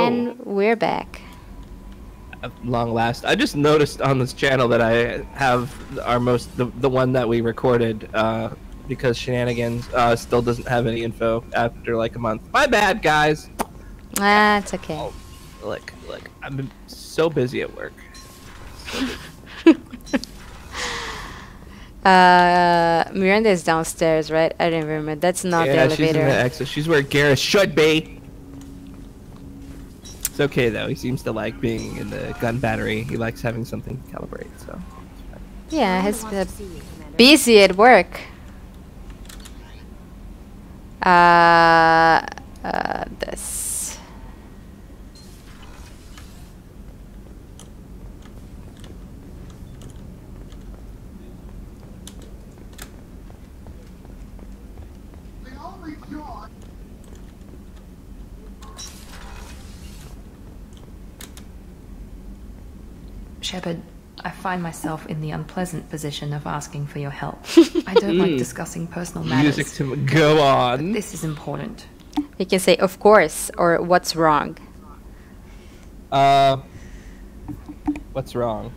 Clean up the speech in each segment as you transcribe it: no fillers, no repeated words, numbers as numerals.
And we're back. At long last. I just noticed on this channel that I have our the one that we recorded because Shenanigans still doesn't have any info after like a month. My bad, guys. Ah, it's okay. Oh, look, I've been so busy at work. So busy. Miranda is downstairs, right? I don't remember. That's not the elevator. She's in the exit. She's where Garrus should be. It's okay though. He seems to like being in the gun battery. He likes having something to calibrate. So. Yeah, he's busy at work. This. Shepard, I find myself in the unpleasant position of asking for your help. I don't like discussing personal matters. Music to go on. This is important. You can say, of course, or what's wrong. What's wrong?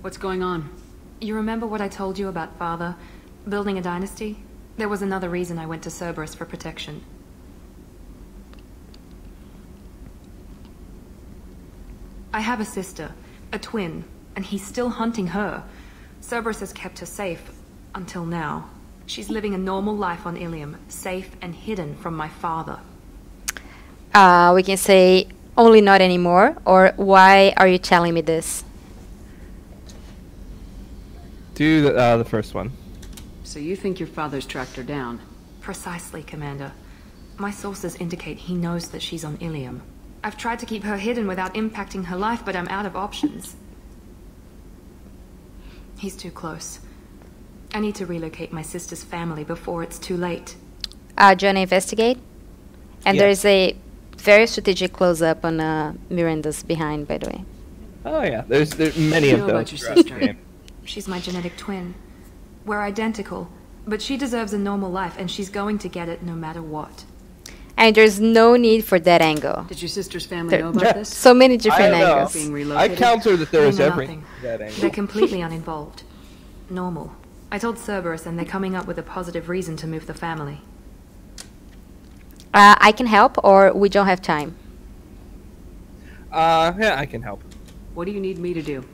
What's going on? You remember what I told you about Father? Building a dynasty? There was another reason I went to Cerberus for protection. I have a sister, a twin, and he's still hunting her. Cerberus has kept her safe, until now. She's living a normal life on Ilium, safe and hidden from my father. We can say, only not anymore, or why are you telling me this? Do the first one. So you think your father's tracked her down? Precisely, Commander. My sources indicate he knows that she's on Ilium. I've tried to keep her hidden without impacting her life, but I'm out of options. He's too close. I need to relocate my sister's family before it's too late. Do you want to investigate? And there's a very strategic close-up on Miranda's behind, by the way. Oh yeah, there's many of those. About your sister. She's my genetic twin. We're identical, but she deserves a normal life, and she's going to get it no matter what. And there's no need for that angle. Did your sister's family know about this? So many different angles. Being I relocated? counter that there is They know every nothing. that angle. They're completely uninvolved. Normal. I told Cerberus, and they're coming up with a positive reason to move the family. I can help, or we don't have time. Yeah, I can help. What do you need me to do?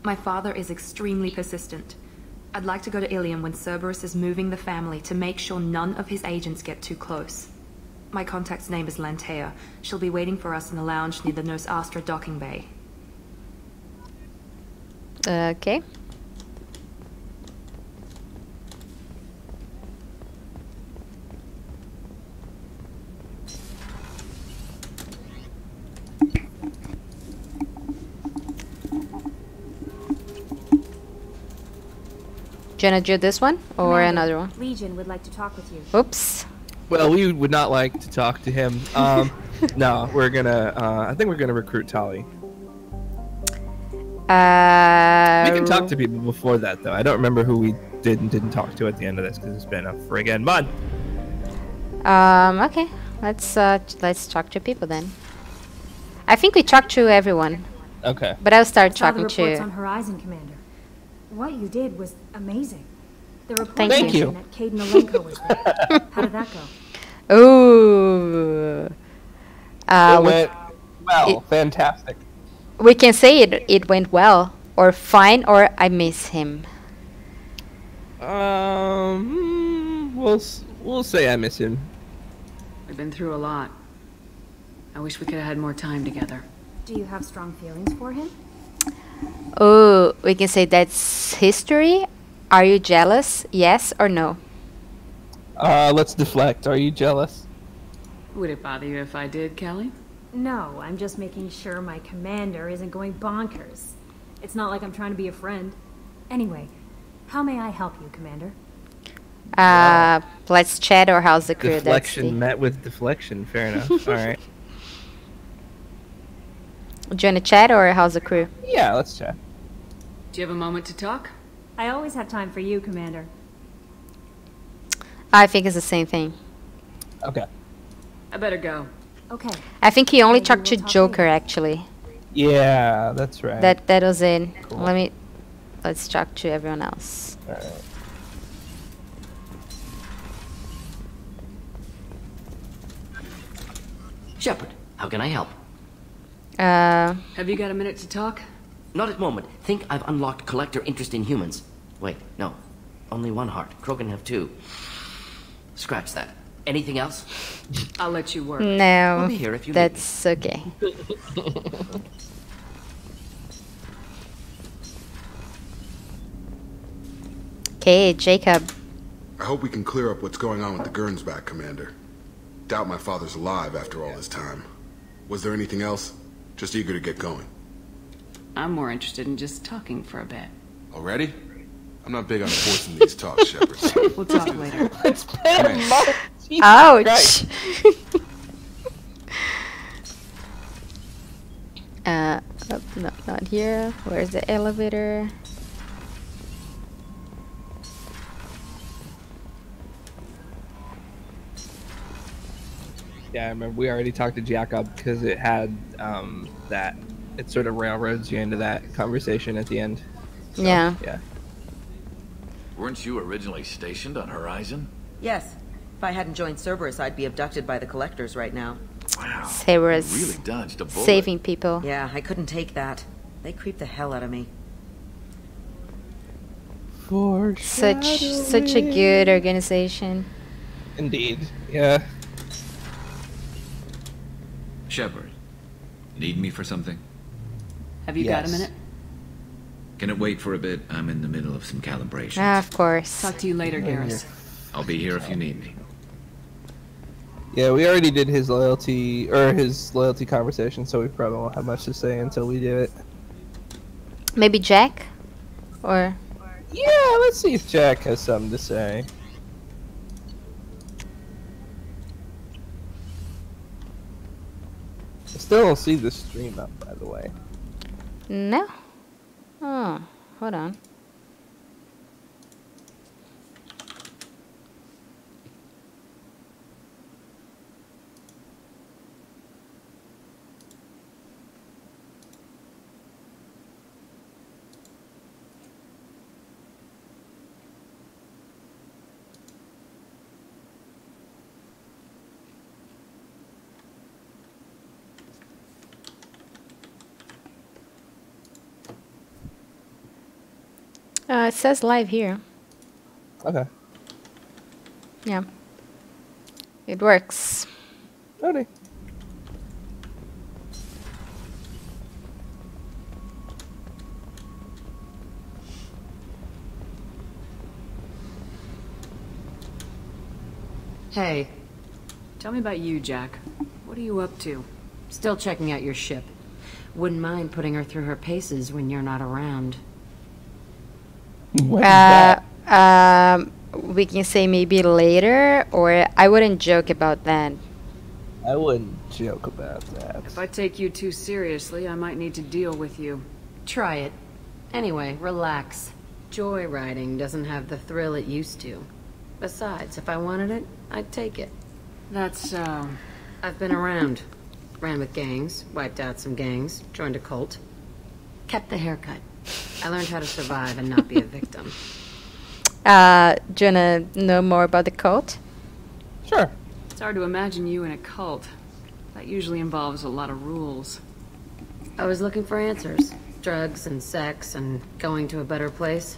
My father is extremely persistent. I'd like to go to Ilium when Cerberus is moving the family to make sure none of his agents get too close. My contact's name is Lantea. She'll be waiting for us in the lounge near the Nos Astra docking bay. Okay. Do you want to do this one or Commander, another one? Legion would like to talk with you. Oops. Well, we would not like to talk to him. No, we're gonna. I think we're gonna recruit Tali. We can talk to people before that, though. I don't remember who we did and didn't talk to at the end of this because it's been a friggin' month. Okay. Let's talk to people then. I think we talked to everyone, Okay. but I'll start Saw the talking reports to. on Horizon, Commander. What you did was amazing. The report Thank you. mentioned that Cade Malenko was there. How did that go? Ooh. It went well. Fantastic. We can say it went well, or fine, or I miss him. We'll say I miss him. We've been through a lot. I wish we could have had more time together. Do you have strong feelings for him? Oh, we can say that's history. Are you jealous? Yes or no? Let's deflect. Are you jealous? Would it bother you if I did, Kelly? No, I'm just making sure my commander isn't going bonkers. It's not like I'm trying to be a friend. Anyway, how may I help you, Commander? Let's chat or how's the crew? Deflection met with deflection. Fair enough. All right. Do you want to chat or how's the crew? Yeah, let's chat. Do you have a moment to talk? I always have time for you, Commander. I think it's the same thing. Okay. I better go. Okay. I think he only Maybe talked to we'll talk Joker, later. actually. Yeah, that's right. That was it. Cool. Let's talk to everyone else. All right. Shepard, how can I help? Have you got a minute to talk? Not at moment. Think I've unlocked collector interest in humans. Wait, no. Only one heart. Crow can have two. Scratch that. Anything else? I'll let you work. No, I'll be here if you need that's okay. Okay, Jacob. I hope we can clear up what's going on with the Gernsback, Commander. Doubt my father's alive after all this time. Was there anything else? Just eager to get going. I'm more interested in just talking for a bit. Already? I'm not big on forcing these talks, Shepard. We'll talk later. It's been a month. Jesus Ouch! Christ. Oh, no, not here. Where's the elevator? Yeah, I remember we already talked to Jacob because it had that. It sort of railroads you into that conversation at the end. So, Yeah. Yeah. Weren't you originally stationed on Horizon? Yes. If I hadn't joined Cerberus, I'd be abducted by the collectors right now. Wow. Cerberus You really dodged a bullet. saving people. Yeah, I couldn't take that. They creep the hell out of me. Such a good organization. Indeed. Yeah. Shepard, need me for something? Have you got a Yes. minute? Can it wait for a bit? I'm in the middle of some calibrations. Ah, of course. Talk to you later, Garrus. I'll be here if you need me. Yeah, we already did his loyalty conversation, so we probably won't have much to say until we do it. Maybe Jack? Or... Yeah, let's see if Jack has something to say. I still don't see the stream up, by the way. No? Oh, hold on. It says live here. Okay. Yeah. It works. Okay. Hey, Tell me about you, Jack. What are you up to? still checking out your ship. Wouldn't mind putting her through her paces when you're not around. What is that? We can say maybe later, or I wouldn't joke about that. I wouldn't joke about that. If I take you too seriously, I might need to deal with you. Try it. Anyway, relax. Joyriding doesn't have the thrill it used to. Besides, if I wanted it, I'd take it. That's, I've been around. Ran with gangs, wiped out some gangs, joined a cult. Kept the haircut. I learned how to survive and not be a victim. Do you wanna know more about the cult? Sure. It's hard to imagine you in a cult. That usually involves a lot of rules. I was looking for answers. Drugs and sex and going to a better place.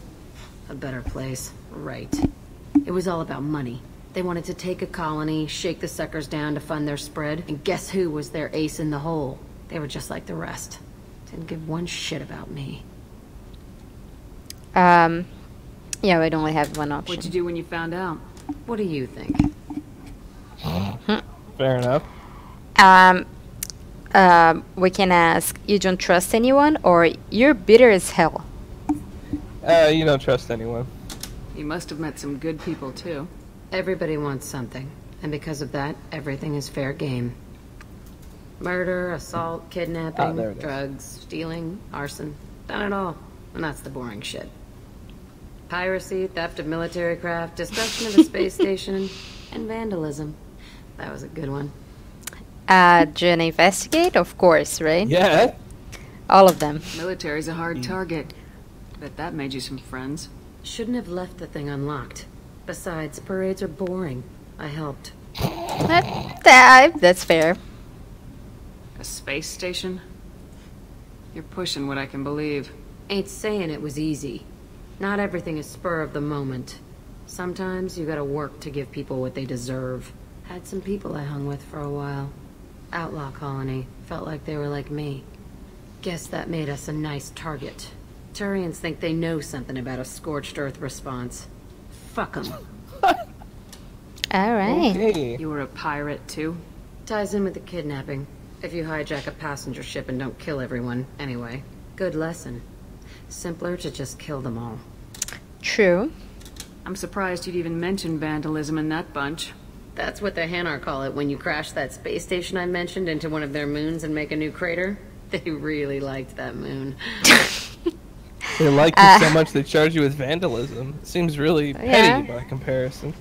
A better place, right. It was all about money. They wanted to take a colony, shake the suckers down to fund their spread, and guess who was their ace in the hole? They were just like the rest. Didn't give one shit about me. Yeah, we'd only have one option. What'd you do when you found out? What do you think? Fair enough. We can ask, you don't trust anyone, or you're bitter as hell? You don't trust anyone. You must have met some good people, too. Everybody wants something, and because of that, everything is fair game. Murder, assault, kidnapping, there it is. drugs, stealing, arson. Done it all. And that's the boring shit. Piracy, theft of military craft, destruction of a space station, and vandalism. That was a good one. Do you investigate? Of course, right? Yeah. All of them. Military's a hard target. Bet that made you some friends. Shouldn't have left the thing unlocked. Besides, parades are boring. I helped. That's fair. A space station? You're pushing what I can believe. Ain't saying it was easy. Not everything is spur of the moment. Sometimes you gotta work to give people what they deserve. Had some people I hung with for a while. Outlaw colony. Felt like they were like me. Guess that made us a nice target. Turians think they know something about a scorched earth response. Fuck them. All right. Okay. You were a pirate, too? Ties in with the kidnapping. If you hijack a passenger ship and don't kill everyone, anyway. Good lesson. Simpler to just kill them all. True. I'm surprised you'd even mention vandalism in that bunch. That's what the Hanar call it when you crash that space station I mentioned into one of their moons and make a new crater. They really liked that moon. They like you so much they charge you with vandalism. It seems really petty by comparison.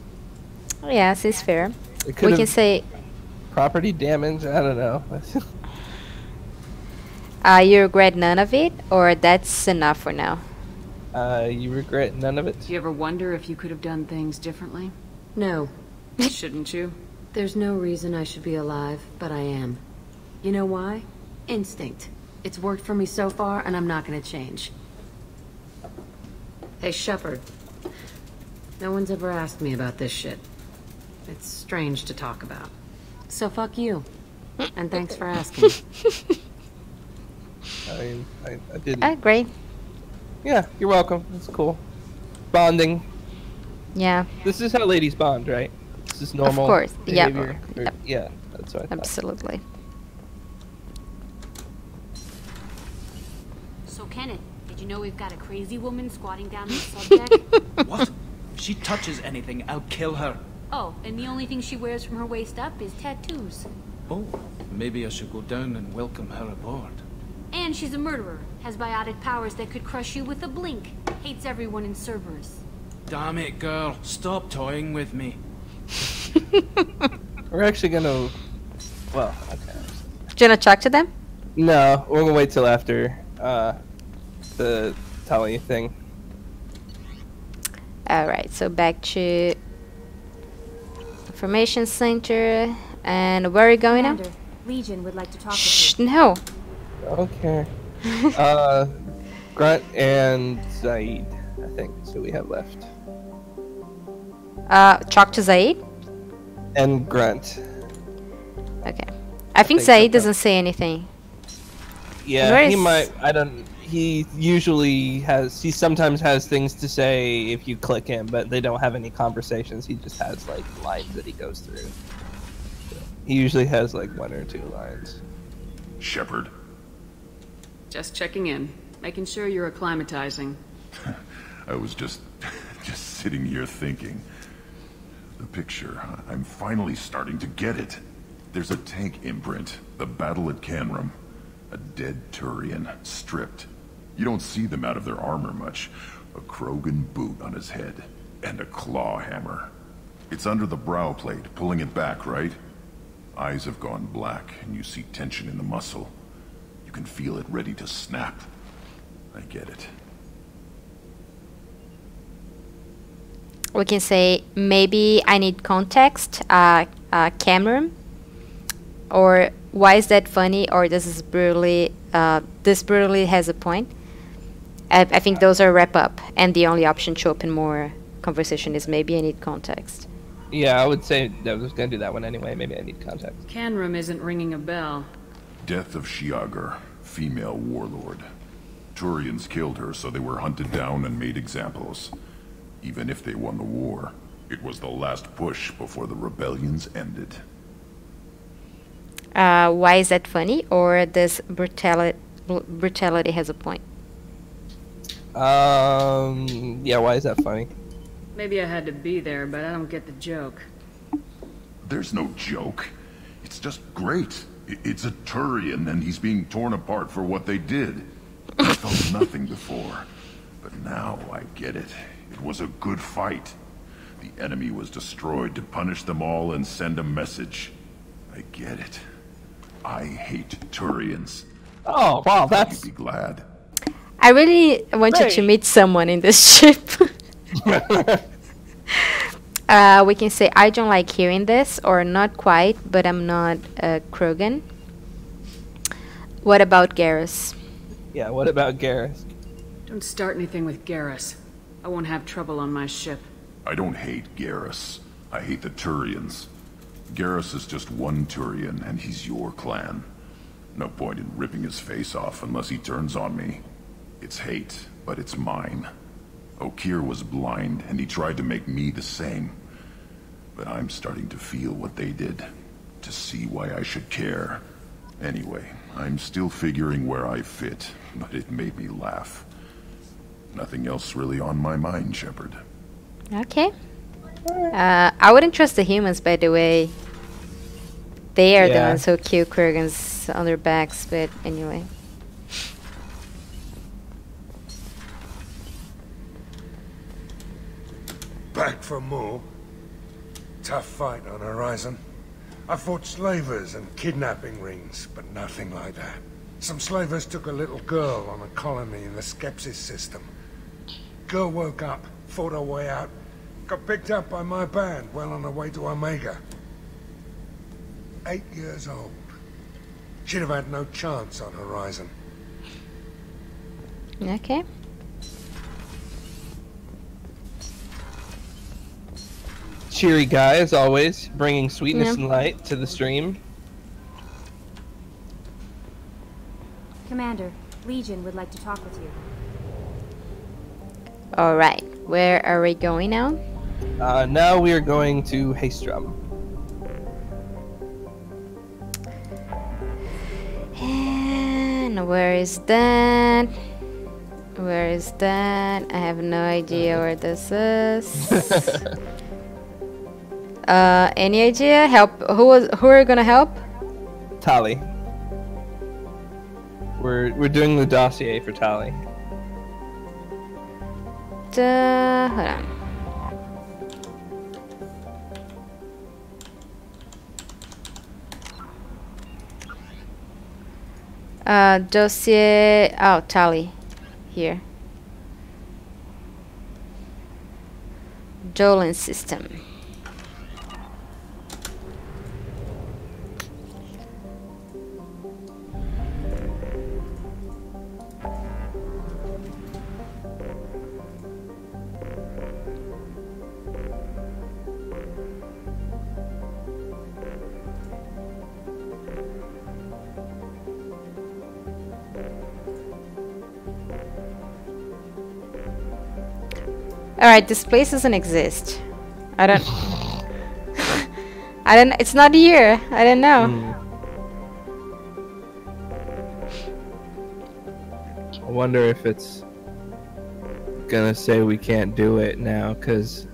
Yes, it's fair. We can say property damage. I don't know. you regret none of it, or that's enough for now. You regret none of it? Do you ever wonder if you could have done things differently? No. Shouldn't you? There's no reason I should be alive, but I am. You know why? Instinct. It's worked for me so far, and I'm not gonna change. Hey, Shepard. No one's ever asked me about this shit. It's strange to talk about. So fuck you. And thanks for asking. I didn't. Great. Yeah, you're welcome. That's cool. Bonding. Yeah. This is how ladies bond, right? This is normal. Of course. Behavior. Yeah. Yep. Yeah, that's what I thought. Absolutely. So, Kenneth, did you know we've got a crazy woman squatting down the subdeck? What? If she touches anything, I'll kill her. Oh, and the only thing she wears from her waist up is tattoos. Oh, maybe I should go down and welcome her aboard. And she's a murderer, has biotic powers that could crush you with a blink, hates everyone in Cerberus. Damn it, girl. Stop toying with me. We're actually gonna... Well, okay. Do you want to talk to them? No, we're gonna wait till after the Tali thing. Alright, so back to Information Center. And where are you going now? Legion would like to talk Shh, with you. no. Okay. Grunt and Zaid, I think, is who we have left. Talk to Zaid? And Grunt. Okay. I think Zaid doesn't say anything. Yeah, he might. I don't. He usually has. He sometimes has things to say if you click him, but they don't have any conversations. He just has like lines that he goes through. So he usually has like 1 or 2 lines. Shepard. Just checking in, making sure you're acclimatizing. I was just sitting here thinking. The picture. I'm finally starting to get it. There's a tank imprint. The battle at Canrum. A dead Turian, stripped. You don't see them out of their armor much. A Krogan boot on his head, and a claw hammer. It's under the brow plate, pulling it back, right? Eyes have gone black, and you see tension in the muscle. You can feel it ready to snap. I get it. We can say, maybe I need context, camera. Or why is that funny? Or this is brutally has a point. I think those are wrap up, and the only option to open more conversation is maybe I need context. Yeah, I would say I was gonna do that one anyway. Maybe I need context. Canrum isn't ringing a bell. Death of Shiagar, female warlord. Turians killed her, so they were hunted down and made examples. Even if they won the war, it was the last push before the rebellions ended. Why is that funny? Or this brutality has a point? Yeah, why is that funny? Maybe I had to be there, but I don't get the joke. There's no joke. It's just great. It's a Turian, and he's being torn apart for what they did. I felt nothing before, but now I get it. It was a good fight. The enemy was destroyed to punish them all and send a message. I get it. I hate Turians. Oh, wow, that's... You'd be glad. I really want you to meet someone in this ship. We can say, I don't like hearing this, or not quite, but I'm not Krogan. What about Garrus? Yeah, what about Garrus? Don't start anything with Garrus. I won't have trouble on my ship. I don't hate Garrus. I hate the Turians. Garrus is just one Turian, and he's your clan. No point in ripping his face off unless he turns on me. It's hate, but it's mine. Okeer was blind, and he tried to make me the same. But I'm starting to feel what they did, to see why I should care. Anyway, I'm still figuring where I fit, but it made me laugh. Nothing else really on my mind, Shepard. Okay. I wouldn't trust the humans, by the way. They are the ones who kill Krogans on their backs, but anyway. Back for more. Tough fight on Horizon. I fought slavers and kidnapping rings, but nothing like that. Some slavers took a little girl on a colony in the Skepsis system. Girl woke up, fought her way out, got picked up by my band well on her way to Omega. 8 years old. She'd have had no chance on Horizon. Okay. Cheery guy, as always, bringing sweetness and light to the stream. Commander, Legion would like to talk with you. Alright, where are we going now? Now we are going to Haestrom. And where is that? Where is that? I have no idea where this is. Any idea? Help? Who are gonna help? Tali. We're doing the dossier for Tali. Hold on. Dossier. Oh, Tali. Here. Dolan system. Alright, this place doesn't exist. I don't... it's not here. I don't know. I wonder if it's gonna say we can't do it now, because...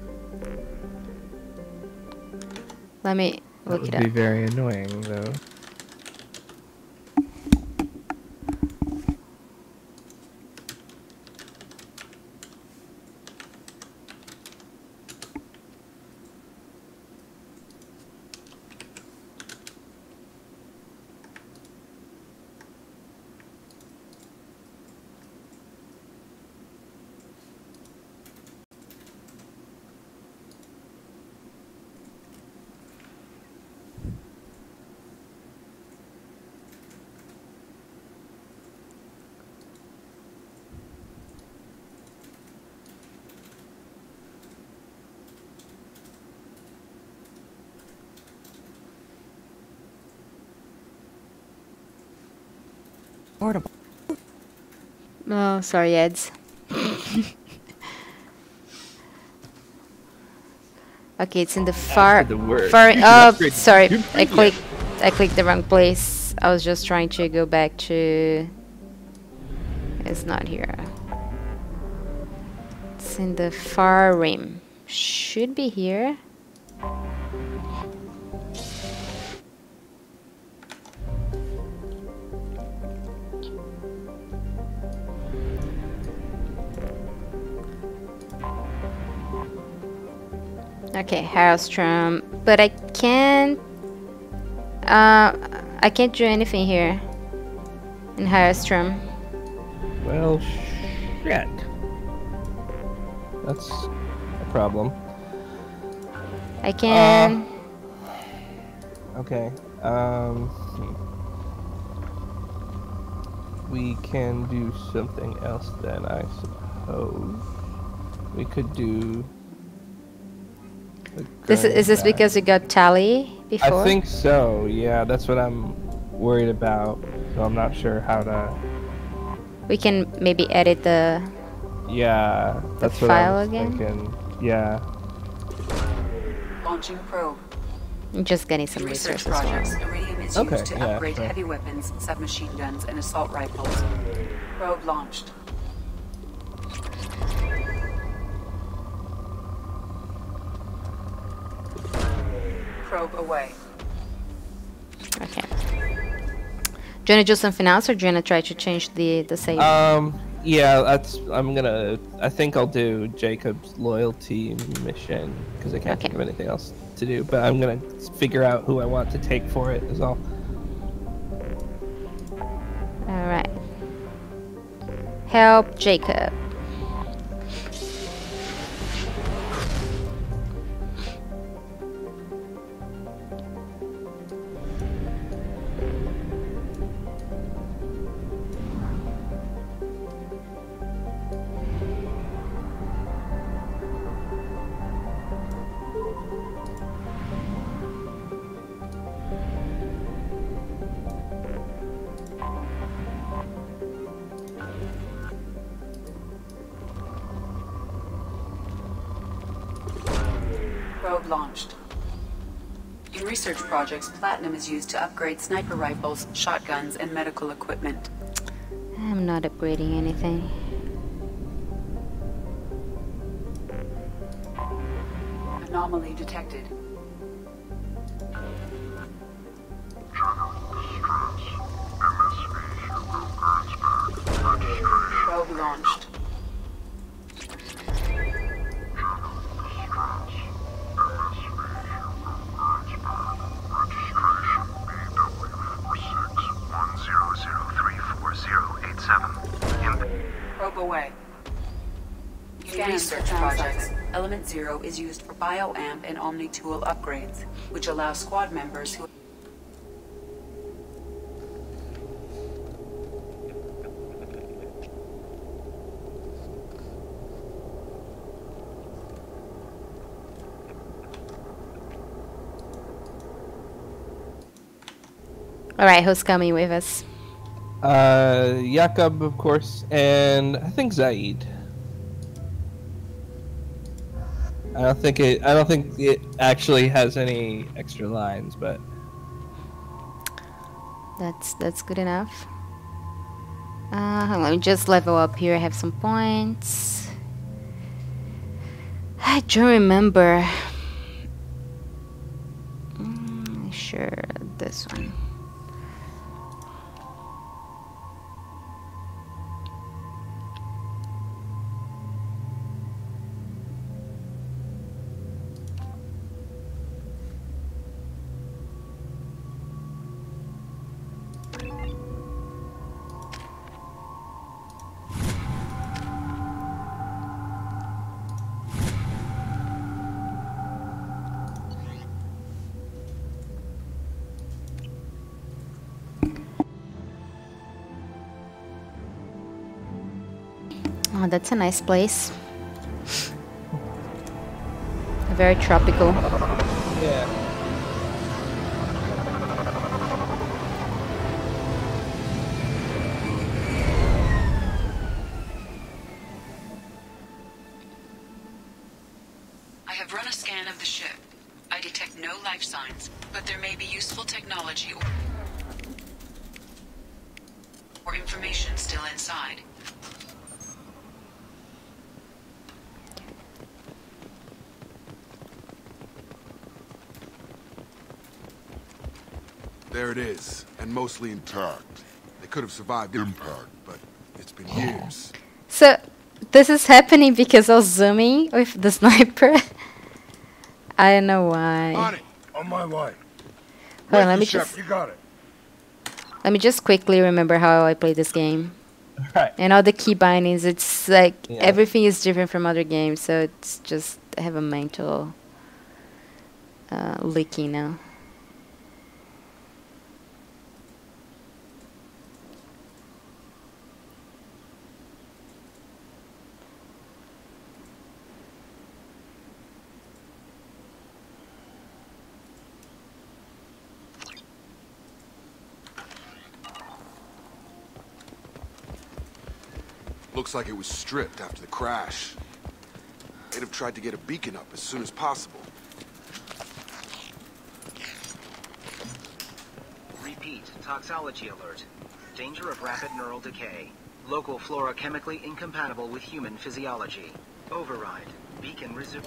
Let me look it up. That would be very annoying, though. Oh, sorry, Eds. Okay, it's in the far. Oh, sorry. I clicked the wrong place. I was just trying to go back to. It's not here. It's in the far rim. Should be here. Okay, Hailstrom, but I can't. I can't do anything here in Hirestrom. Well, shit. That's a problem. I can... Okay. We can do something else then, I suppose. We could do... Is this because you got Tally before? I think so, yeah. That's what I'm worried about. So I'm not sure how to... We can maybe edit the... Yeah, that's what file I was again? thinking. Yeah. Launching probe. I'm just getting some Research resources. projects. Well. Iridium is Okay, used to yeah, upgrade sure. heavy weapons, submachine guns, and assault rifles. Probe launched. Probe away. Okay. Do you want to do something else, or do you want to try to change the save? Yeah, I think I'll do Jacob's loyalty mission, because I can't think of anything else to do, but I'm gonna figure out who I want to take for it is all. Alright. Help Jacob. Probe launched. In research projects, platinum is used to upgrade sniper rifles, shotguns, and medical equipment. I'm not upgrading anything. Anomaly detected. Probe launched. Probe away. In research projects, Element Zero is used for bioamp and omni-tool upgrades, which allow squad members who... Alright, who's coming with us? Jakob, of course, and I think Zaid. I don't think it actually has any extra lines, but that's good enough. Let me just level up here. I have some points. I don't remember. Sure, this one. Oh, that's a nice place. Very tropical. yeah. I have run a scan of the ship. I detect no life signs, but there may be useful technology or information still inside. There it is, and mostly intact. They could have survived impact, but it's been years. So, this is happening because I was zooming with the sniper. I don't know why. On it, on my way. Hold on, let me Shep, just... you got it. Let me just quickly remember how I play this game. Right. And all the key bindings, it's like Yeah. everything is different from other games, so it's just I have a mental leaking now. Looks like it was stripped after the crash. They'd have tried to get a beacon up as soon as possible. Repeat, toxology alert. Danger of rapid neural decay. Local flora chemically incompatible with human physiology. Override. Beacon resume.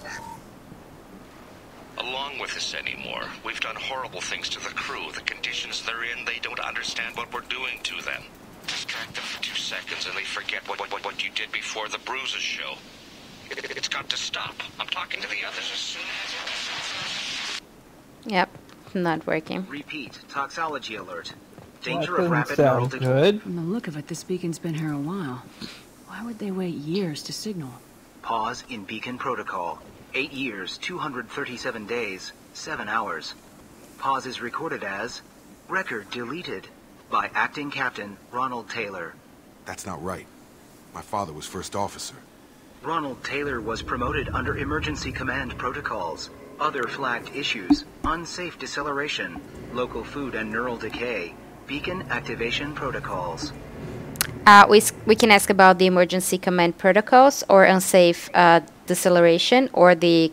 Along with us anymore. We've done horrible things to the crew. The conditions they're in, they don't understand what we're doing to them. Distract them for 2 seconds and they forget what you did before the bruises show. It's got to stop. I'm talking to the others as soon as... Yep, not working. Repeat, toxology alert. Danger That of rapid doesn't neural sound decay. good. From the look of it, this beacon's been here a while. Why would they wait years to signal? Pause in beacon protocol. 8 years, 237 days, 7 hours. Pause is recorded as record deleted by acting captain Ronald Taylor. That's not right. My father was first officer. Ronald Taylor was promoted under emergency command protocols. Other flagged issues: unsafe deceleration, local food and neural decay, beacon activation protocols. We can ask about the emergency command protocols or unsafe deceleration or the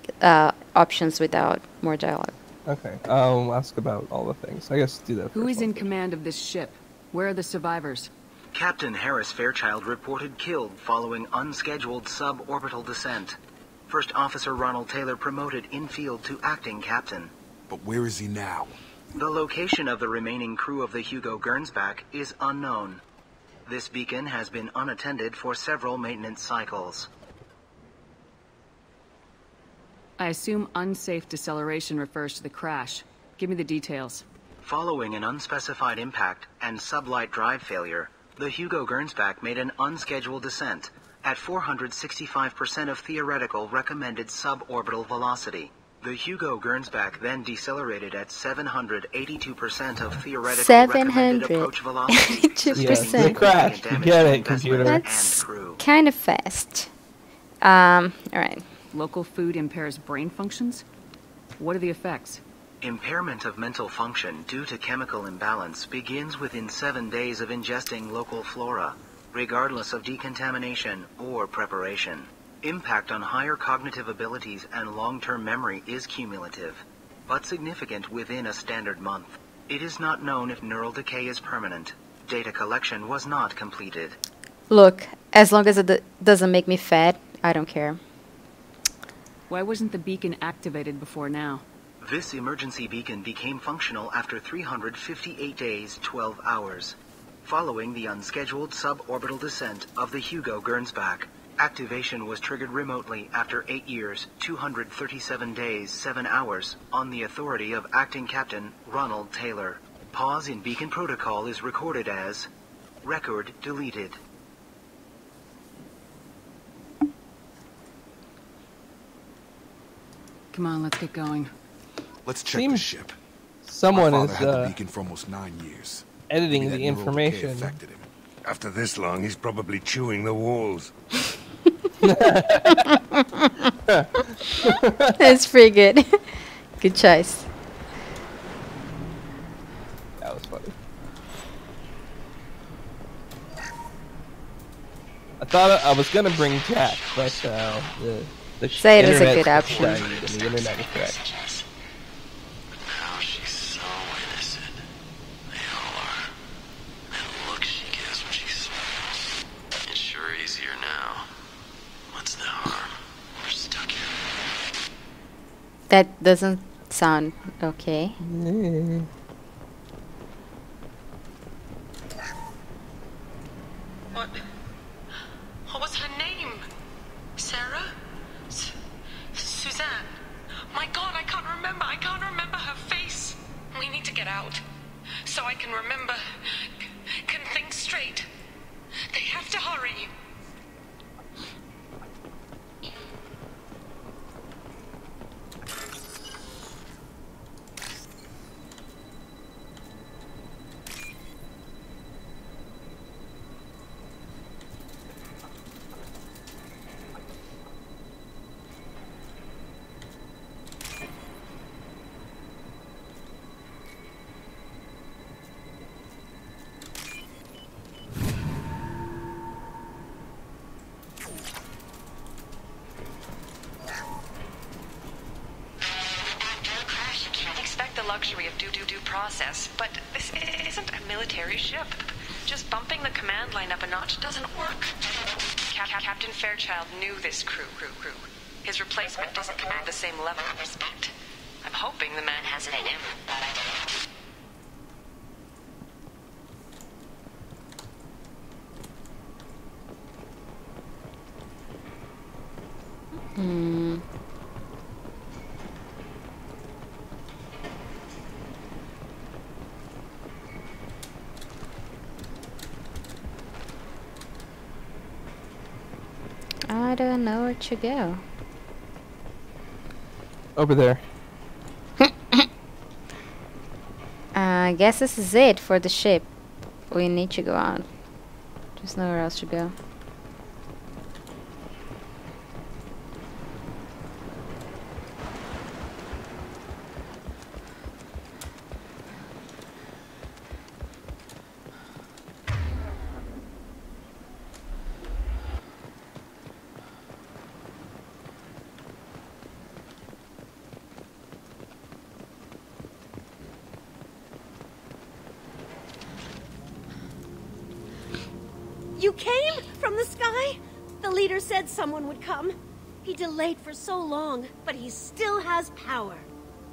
options without more dialogue. Okay, I'll ask about all the things. I guess do that. Who is in command of this ship? Where are the survivors? Captain Harris Fairchild reported killed following unscheduled suborbital descent. First Officer Ronald Taylor promoted in-field to acting captain. But where is he now? The location of the remaining crew of the Hugo Gernsback is unknown. This beacon has been unattended for several maintenance cycles. I assume unsafe deceleration refers to the crash. Give me the details. Following an unspecified impact and sublight drive failure, the Hugo Gernsback made an unscheduled descent at 465% of theoretical recommended suborbital velocity. The Hugo Gernsback then decelerated at 782% of theoretical recommended approach velocity. 782%. Yeah, the crash. You get it, computer. That's kind of fast. All right. Local food impairs brain functions? What are the effects? Impairment of mental function due to chemical imbalance begins within 7 days of ingesting local flora, regardless of decontamination or preparation. Impact on higher cognitive abilities and long-term memory is cumulative, but significant within a standard month. It is not known if neural decay is permanent. Data collection was not completed. Look, as long as it doesn't make me fat, I don't care. Why wasn't the beacon activated before now? This emergency beacon became functional after 358 days, 12 hours. Following the unscheduled suborbital descent of the Hugo Gernsback, activation was triggered remotely after 8 years, 237 days, 7 hours, on the authority of Acting Captain Ronald Taylor. Pause in beacon protocol is recorded as record deleted. Come on, let's get going. Let's check the ship. Someone My is father had the beacon for almost 9 years. editing Maybe the that neural decay information. affected him. After this long, he's probably chewing the walls. That's pretty good. Good choice. That was funny. I thought I was gonna bring Jack, but the Say it was a internet good option. died and the internet was correct. Now she's so innocent. They all are. That look she gives when she smiles. It's sure easier now. What's the harm? We're stuck here. That doesn't sound okay. What was her name? Sarah? Suzanne? My God, I can't remember. I can't remember her face. We need to get out. So I can remember. luxury of due process, but this isn't a military ship. Just bumping the command line up a notch doesn't work. Captain Fairchild knew this crew. His replacement doesn't command the same level of respect. I'm hoping the man has it in him. I don't know where to go. Over there. I guess this is it for the ship. We need to go on. There's nowhere else to go. You came from the sky? The leader said someone would come. He delayed for so long, but he still has power.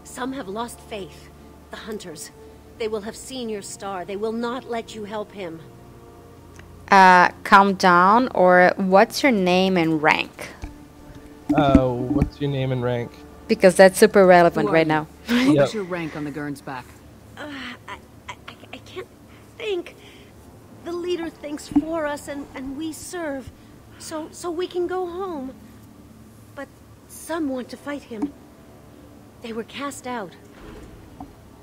Some have lost faith. The hunters. They will have seen your star. They will not let you help him. Calm down, or what's your name and rank? What's your name and rank? Because that's super relevant right now. What's your rank on the Gernsback? I can't think. The leader thinks for us and we serve. So we can go home. But some want to fight him. They were cast out.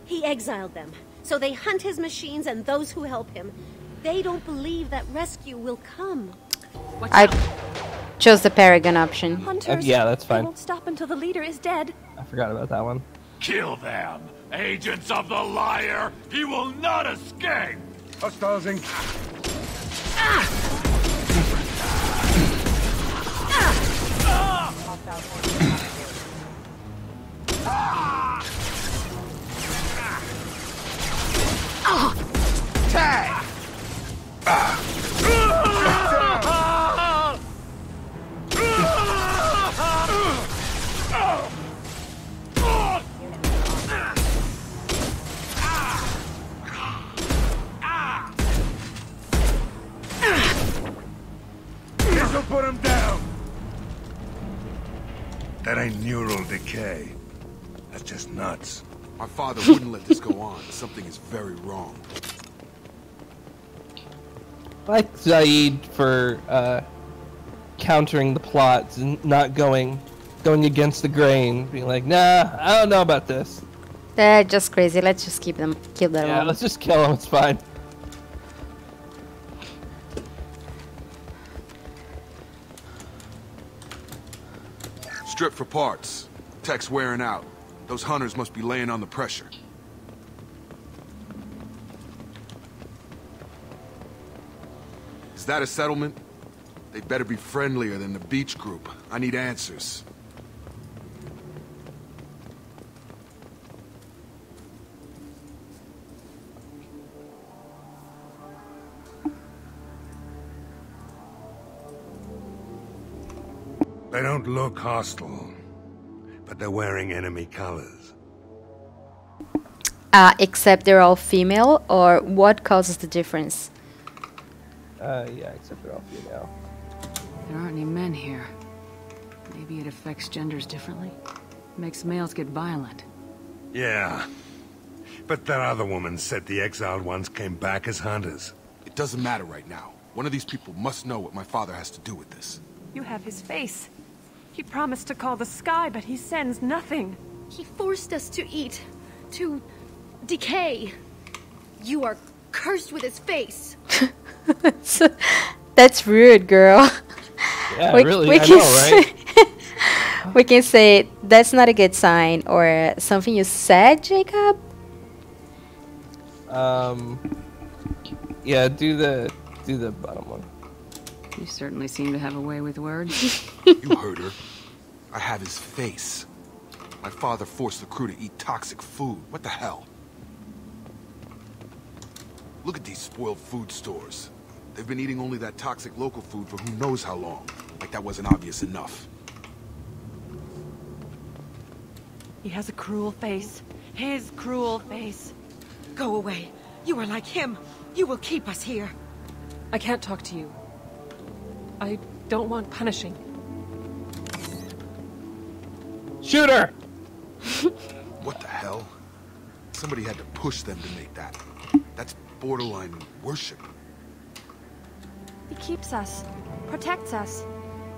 He exiled them. So they hunt his machines and those who help him. They don't believe that rescue will come. I chose the Paragon option. Hunters, yeah, that's they fine. won't stop until the leader is dead. I forgot about that one. Kill them! Agents of the liar! He will not escape! Hostiles in... Tag! This'll put him down! That ain't neural decay. That's just nuts. My father wouldn't let this go on. Something is very wrong. Like Zaid for countering the plots and not going against the grain, being like, nah, I don't know about this. They're just crazy. Let's just kill them Yeah, all. let's just kill them. It's fine. Strip for parts. Tech's wearing out. Those hunters must be laying on the pressure. Is that a settlement? They better be friendlier than the beach group. I need answers. They don't look hostile, but they're wearing enemy colors. Except they're all female, or what causes the difference? Yeah, except they're all female. There aren't any men here. Maybe it affects genders differently. Makes males get violent. Yeah. But that other woman said the exiled ones came back as hunters. It doesn't matter right now. One of these people must know what my father has to do with this. You have his face. He promised to call the sky, but he sends nothing. He forced us to eat, to decay. You are cursed with his face. That's rude, girl. Yeah, really, I know, right? We can say that's not a good sign, or something you said, Jacob. Yeah, do the bottom one. You certainly seem to have a way with words. You heard her. I have his face. My father forced the crew to eat toxic food. What the hell? Look at these spoiled food stores. They've been eating only that toxic local food for who knows how long. Like that wasn't obvious enough. He has a cruel face. His cruel face. Go away. You are like him. You will keep us here. I can't talk to you. I don't want punishing. Shoot her! What the hell? Somebody had to push them to make that. That's borderline worship. He keeps us, protects us,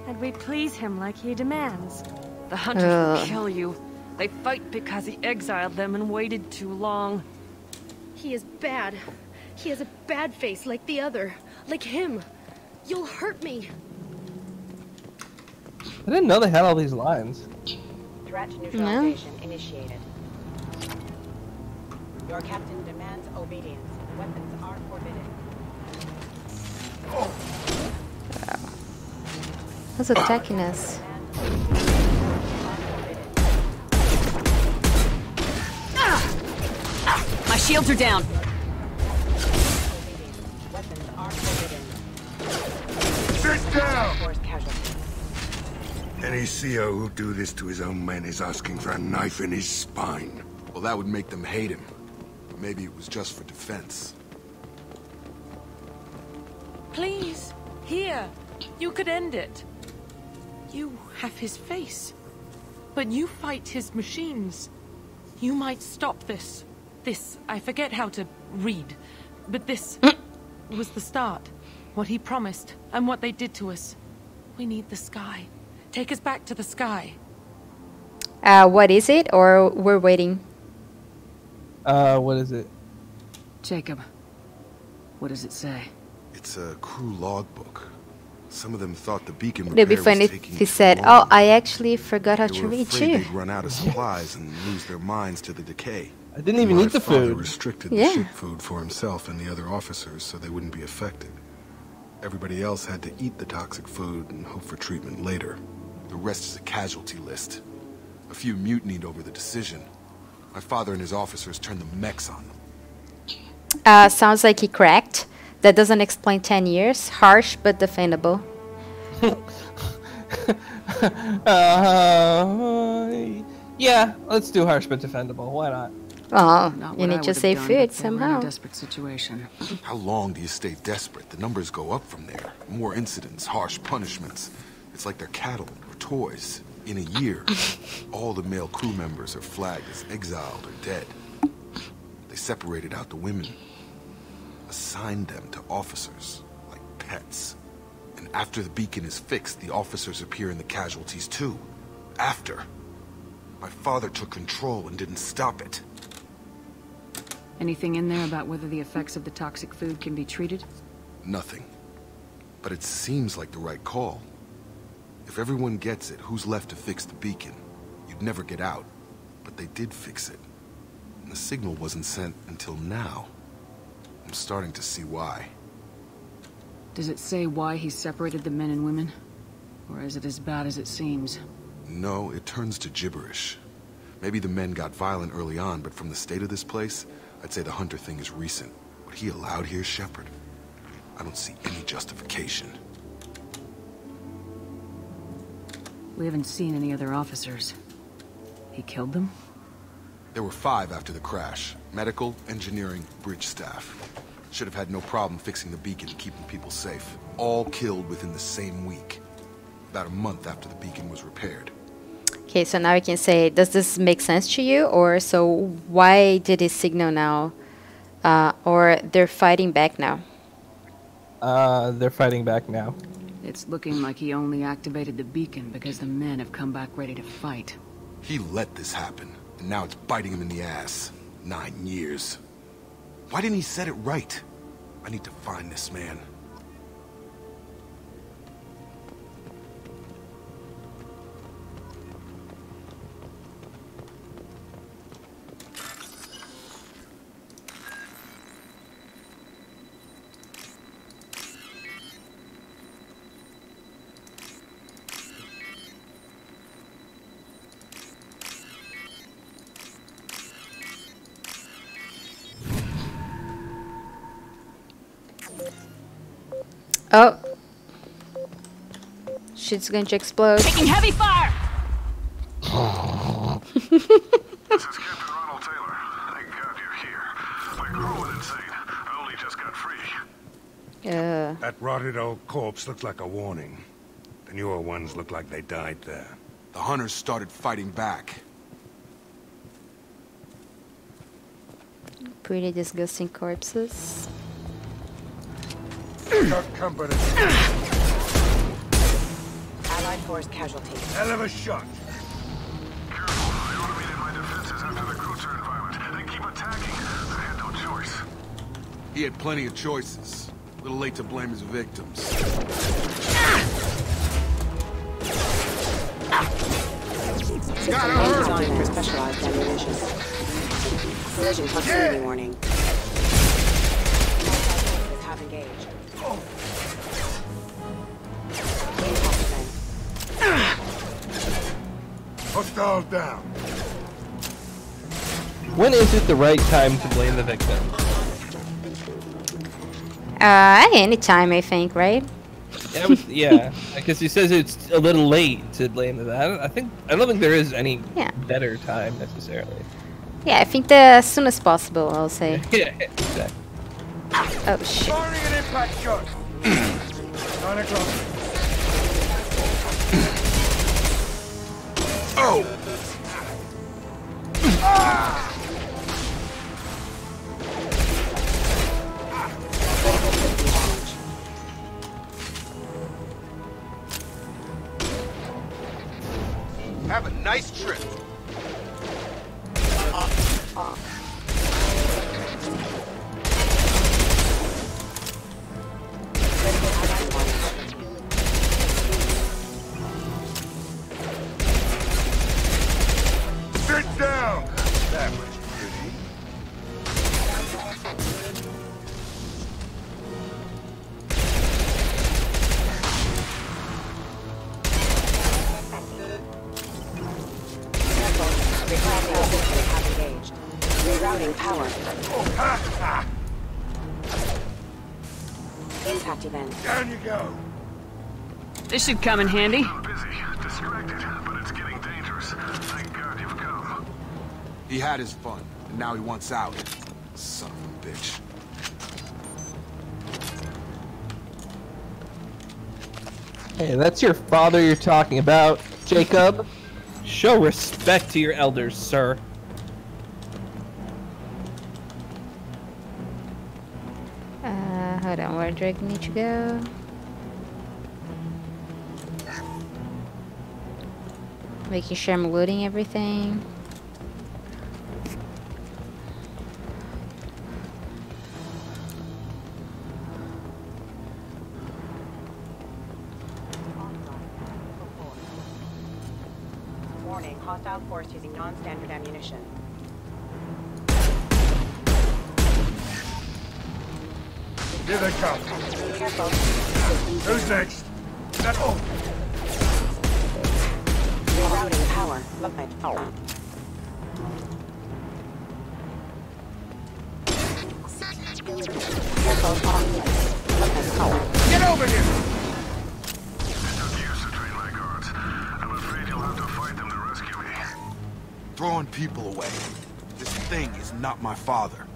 and we please him like he demands. The hunters will kill you. They fight because he exiled them and waited too long. He is bad. He has a bad face like the other. Like him. You'll hurt me. I didn't know they had all these lines. Threat neutralization initiated. Your captain demands obedience. Weapons are forbidden. Who's attacking us? My shields are down. Weapons are forbidden. Sit down! Casualty. Any CO who do this to his own men is asking for a knife in his spine. Well, that would make them hate him. But maybe it was just for defense. Please, here. You could end it. You have his face. But you fight his machines. You might stop this. This, I forget how to read. But this was the start. What he promised, and what they did to us. We need the sky. Take us back to the sky. What is it? Or we're waiting? What is it? Jacob, what does it say? It's a crew logbook. Some of them thought the beacon It'd be repair fun was if taking he too said, long. "Oh, I actually forgot how They to were read afraid too." they'd run out of supplies and lose their minds to the decay. I didn't even eat the My father food. restricted Yeah. the ship food for himself and the other officers so they wouldn't be affected. Everybody else had to eat the toxic food and hope for treatment later. The rest is a casualty list. A few mutinied over the decision. My father and his officers turned the mechs on them. Sounds like he cracked. That doesn't explain 10 years. Harsh but defendable. Yeah, let's do harsh but defendable. Why not? Oh, Not you what I need to would've save done food if they were in a somehow. desperate situation. How long do you stay desperate? The numbers go up from there. More incidents, harsh punishments. It's like they're cattle or toys. In a year, all the male crew members are flagged as exiled or dead. They separated out the women, assigned them to officers, like pets. And after the beacon is fixed, the officers appear in the casualties too. After. My father took control and didn't stop it. Anything in there about whether the effects of the toxic food can be treated? Nothing. But it seems like the right call. If everyone gets it, who's left to fix the beacon? You'd never get out. But they did fix it. And the signal wasn't sent until now. I'm starting to see why. Does it say why he separated the men and women? Or is it as bad as it seems? No, it turns to gibberish. Maybe the men got violent early on, but from the state of this place, I'd say the Hunter thing is recent. What he allowed here, Shepard, I don't see any justification. We haven't seen any other officers. He killed them? There were 5 after the crash. Medical, engineering, bridge staff. Should have had no problem fixing the beacon and keeping people safe. All killed within the same week. About a month after the beacon was repaired. Okay, so now we can say, does this make sense to you? Or so why did he signal now? Or they're fighting back now? They're fighting back now. It's looking like he only activated the beacon because the men have come back ready to fight. He let this happen, and now it's biting him in the ass. 9 years. Why didn't he set it right? I need to find this man. Oh. Shit's going to explode. Taking heavy fire! This is Captain Ronald Taylor. Thank God you're here. My crew went insane. I only just got free. That rotted old corpse looked like a warning. The newer ones look like they died there. The hunters started fighting back. Pretty disgusting corpses. Got company. Allied force casualty. Hell of a shot. Careful. I automated my defenses after the creature environment. They keep attacking. I had no choice. He had plenty of choices. A little late to blame his victims. Designed for specialized ammunition. Collision proximity warning. Have engaged. Hostile down. When is it the right time to blame the victim? Any time, I think, right? Yeah, because he says it's a little late to blame that. I don't think there is any better time necessarily. Yeah, I think the as soon as possible, I'll say. Yeah, exactly. Oh shit. Firing an impact shot. 9 o'clock. Oh! Have a nice trip. Sit down. That was pretty. Rerouting power. Impact event. Down you go. This should come in handy. I'm busy, distracted, but it's getting dangerous. Thank God you've come. He had his fun, and now he wants out. Son of a bitch. Hey, that's your father you're talking about, Jacob. Show respect to your elders, sir. Hold on, where do I need to go? Making sure I'm looting everything. Warning, hostile force using non-standard ammunition. Here they come. Careful. Who's next? That oh. Rerouting power. Lookmate. Power. Careful. Lookmate. Power. Get over here! It took years to train my guards. I'm afraid you'll have to fight them to rescue me. Throwing people away. This thing is not my father.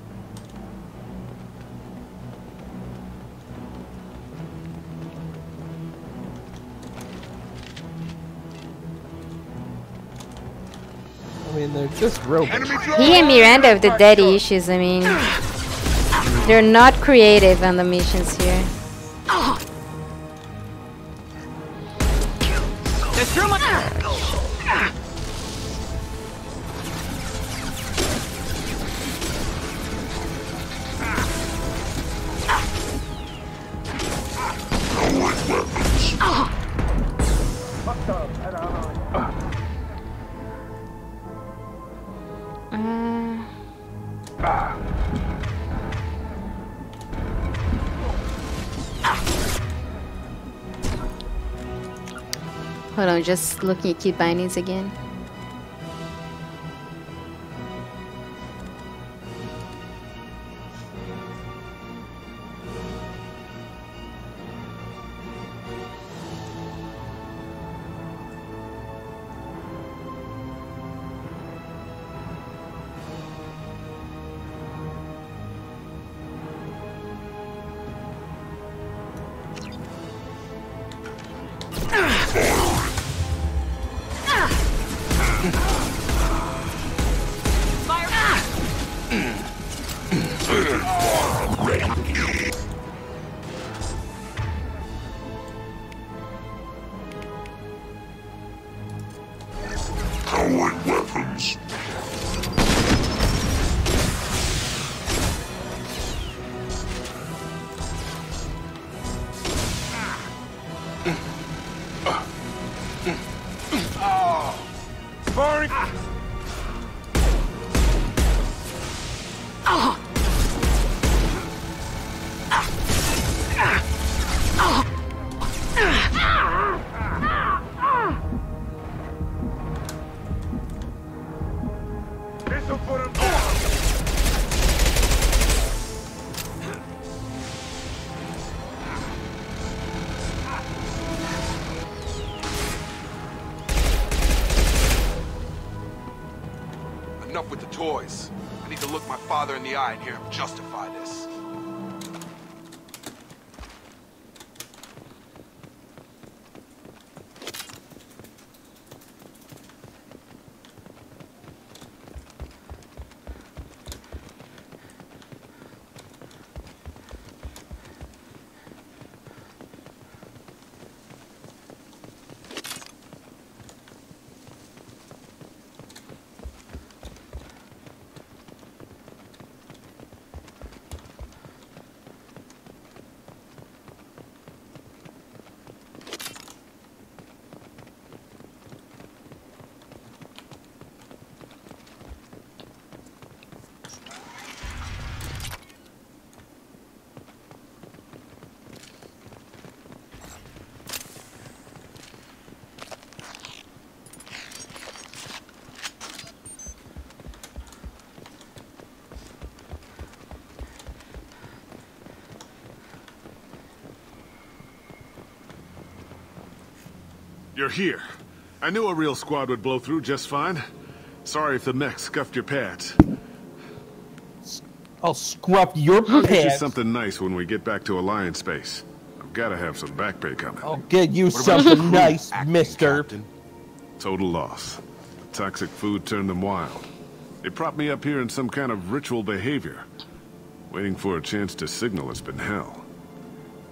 I mean, they're just robots. He and Miranda have the daddy issues, I mean. They're not creative on the missions here. They're through my... Hold on, just looking at key bindings again. firing! This'll put him down! Enough with the toys. I need to look my father in the eye and hear him justify this. You're here. I knew a real squad would blow through just fine. Sorry if the mech scuffed your pads. I'll scruff your I'll get you pants. something nice when we get back to Alliance base. I've gotta have some back pay coming. I'll get you something nice, mister. Total loss. The toxic food turned them wild. They propped me up here in some kind of ritual behavior. Waiting for a chance to signal has been hell.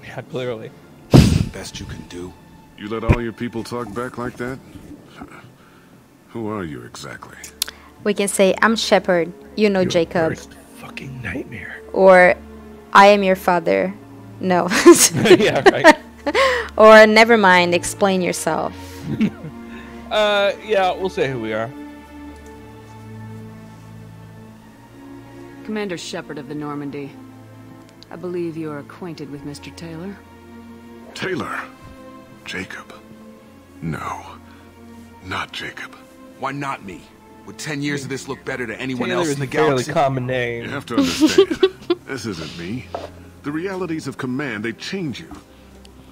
Yeah, clearly. Best you can do. You let all your people talk back like that? Who are you exactly? We can say, I'm Shepherd, you know Your Jacob. worst fucking nightmare. Or, I am your father. No. Yeah, right. Or, never mind, explain yourself. Yeah, we'll say who we are. Commander Shepherd of the Normandy. I believe you're acquainted with Mr. Taylor. Taylor? Jacob? No. Not Jacob. Why not me? Would 10 years of this look better to anyone Taylor else is in the a fairly galaxy? common name. You have to understand. This isn't me. The realities of command, they change you.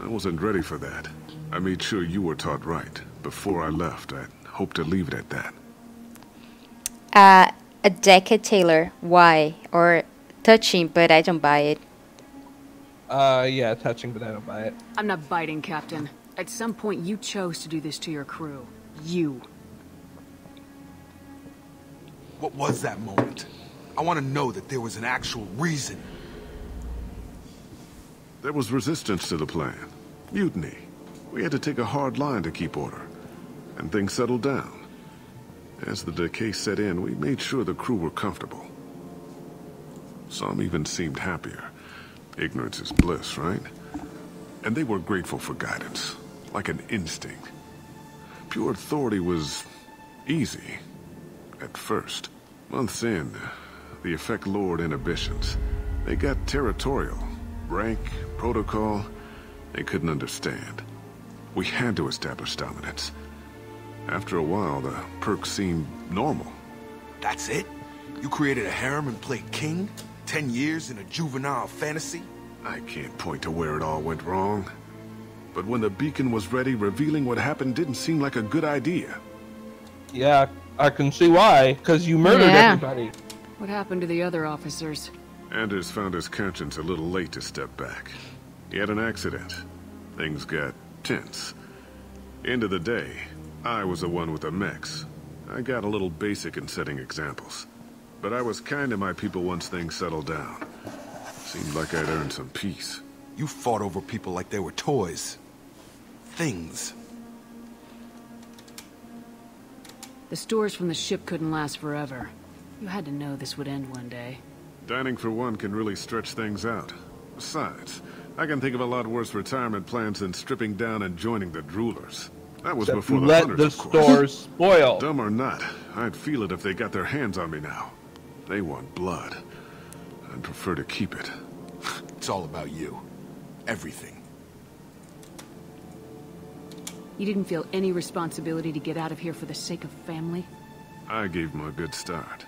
I wasn't ready for that. I made sure you were taught right. Before I left, I hoped to leave it at that. A decade Taylor. Why? Or touching, but I don't buy it. Yeah, touching, but I don't buy it. I'm not biting, Captain. At some point, you chose to do this to your crew. You. What was that moment? I want to know that there was an actual reason. There was resistance to the plan. Mutiny. We had to take a hard line to keep order. And things settled down. As the decay set in, we made sure the crew were comfortable. Some even seemed happier. Ignorance is bliss, right? And they were grateful for guidance, like an instinct. Pure authority was easy, at first. Months in, the effect lowered inhibitions. They got territorial. Rank, protocol, they couldn't understand. We had to establish dominance. After a while, the perks seemed normal. That's it? You created a harem and played king? 10 years in a juvenile fantasy? I can't point to where it all went wrong. But when the beacon was ready, revealing what happened didn't seem like a good idea. Yeah, I can see why. Because you murdered everybody. What happened to the other officers? Anders found his conscience a little late to step back. He had an accident. Things got tense. End of the day, I was the one with the mechs. I got a little basic in setting examples. But I was kind to my people once things settled down. Seemed like I'd earned some peace. You fought over people like they were toys. Things. The stores from the ship couldn't last forever. You had to know this would end one day. Dining for one can really stretch things out. Besides, I can think of a lot worse retirement plans than stripping down and joining the droolers. That was Except before you the let hunters, the of course. stores spoil. Dumb or not, I'd feel it if they got their hands on me now. They want blood. I'd prefer to keep it. It's all about you. Everything. You didn't feel any responsibility to get out of here for the sake of family? I gave him a good start.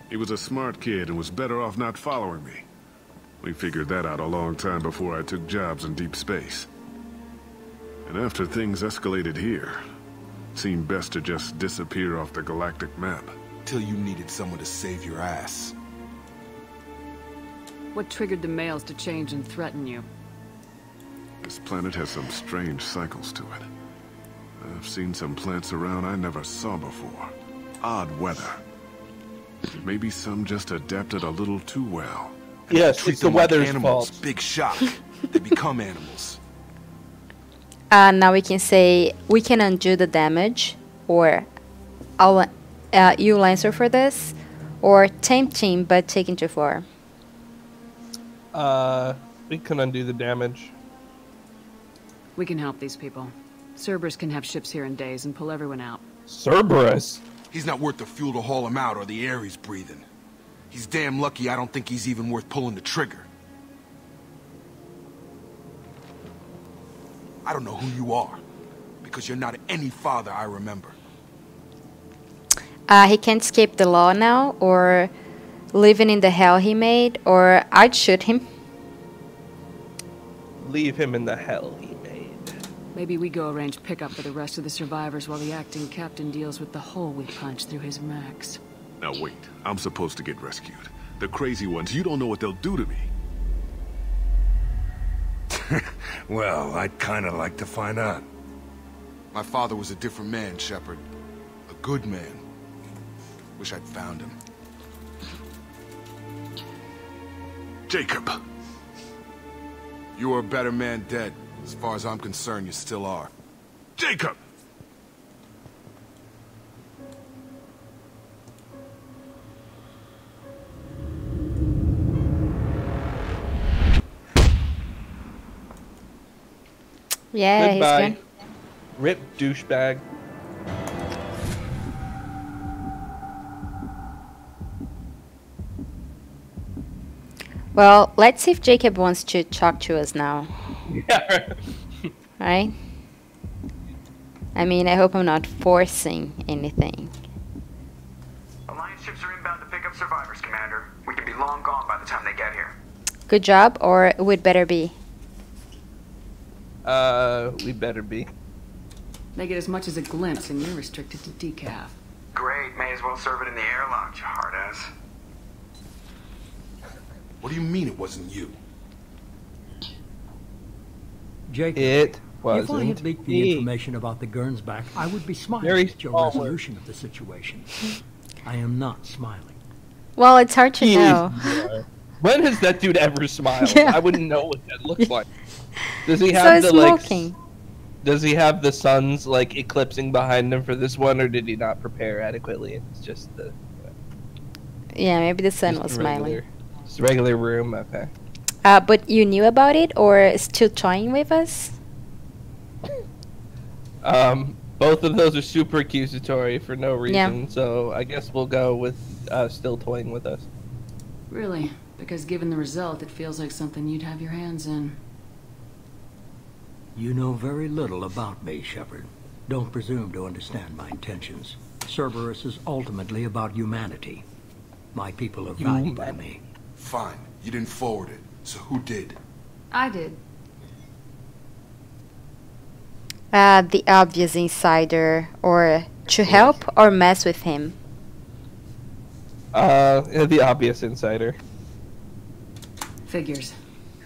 He was a smart kid and was better off not following me. We figured that out a long time before I took jobs in deep space. And after things escalated here, it seemed best to just disappear off the galactic map. Till you needed someone to save your ass. What triggered the males to change and threaten you? This planet has some strange cycles to it. I've seen some plants around I never saw before. Odd weather. Maybe some just adapted a little too well. Yes, it's the weather's fault. Big shock. They become animals. Now we can say we can undo the damage, or you'll answer for this, or tempt him but taken too far. We can undo the damage. We can help these people. Cerberus can have ships here in days and pull everyone out. Cerberus? He's not worth the fuel to haul him out or the air he's breathing. He's damn lucky I don't think he's even worth pulling the trigger. I don't know who you are, because you're not any father I remember. He can't escape the law now, or living in the hell he made, or I'd shoot him. Leave him in the hell he made. Maybe we go arrange pickup for the rest of the survivors while the acting captain deals with the hole we punched through his max. Now wait, I'm supposed to get rescued. The crazy ones, you don't know what they'll do to me. Well, I'd kinda like to find out. My father was a different man, Shepard. A good man. Wish I'd found him. Jacob! You were a better man dead. As far as I'm concerned, you still are. Jacob! Yeah, Goodbye. he's gone. Rip douchebag. Well, let's see if Jacob wants to talk to us now. Yeah. Right? I mean, I hope I'm not forcing anything. Alliance ships are inbound to pick up survivors, Commander. We could be long gone by the time they get here. Good job, or we'd better be. We better be. They get as much as a glimpse, and you're restricted to decaf. Great, may as well serve it in the airlock, you hard ass. What do you mean it wasn't you? Jacob, It if I wasn't had leaked the me. information about the Gernsback, I would be smiling Very at your small resolution of the situation. I am not smiling. Well, it's hard to know. When has that dude ever smiled? Yeah. I wouldn't know what that looks like. Does he So have is the like? smoking. Does he have the suns like eclipsing behind him for this one, or did he not prepare adequately? It's just the. Yeah, maybe the sun just was a regular, smiling. just a regular room. Okay. But you knew about it, or still toying with us? Both of those are super accusatory for no Yeah. reason. So I guess we'll go with still toying with us. Really? Because given the result, it feels like something you'd have your hands in. You know very little about me, Shepard. Don't presume to understand my intentions. Cerberus is ultimately about humanity. My people are valued by me. Fine. You didn't forward it. So who did? I did. The obvious insider, or to help or mess with him. The obvious insider. Figures.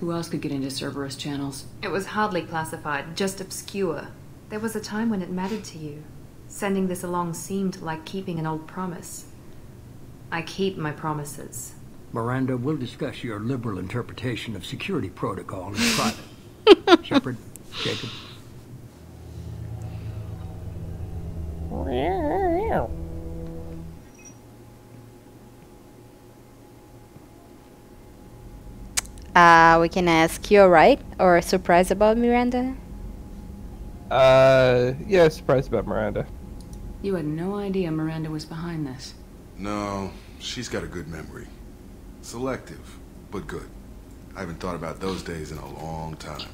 Who else could get into Cerberus channels? It was hardly classified, just obscure. There was a time when it mattered to you. Sending this along seemed like keeping an old promise. I keep my promises. Miranda, we'll discuss your liberal interpretation of security protocol in private. Shepard, Jacob. We can ask, you alright? Or surprised about Miranda? Yeah, surprised about Miranda. You had no idea Miranda was behind this. No, she's got a good memory. Selective, but good. I haven't thought about those days in a long time.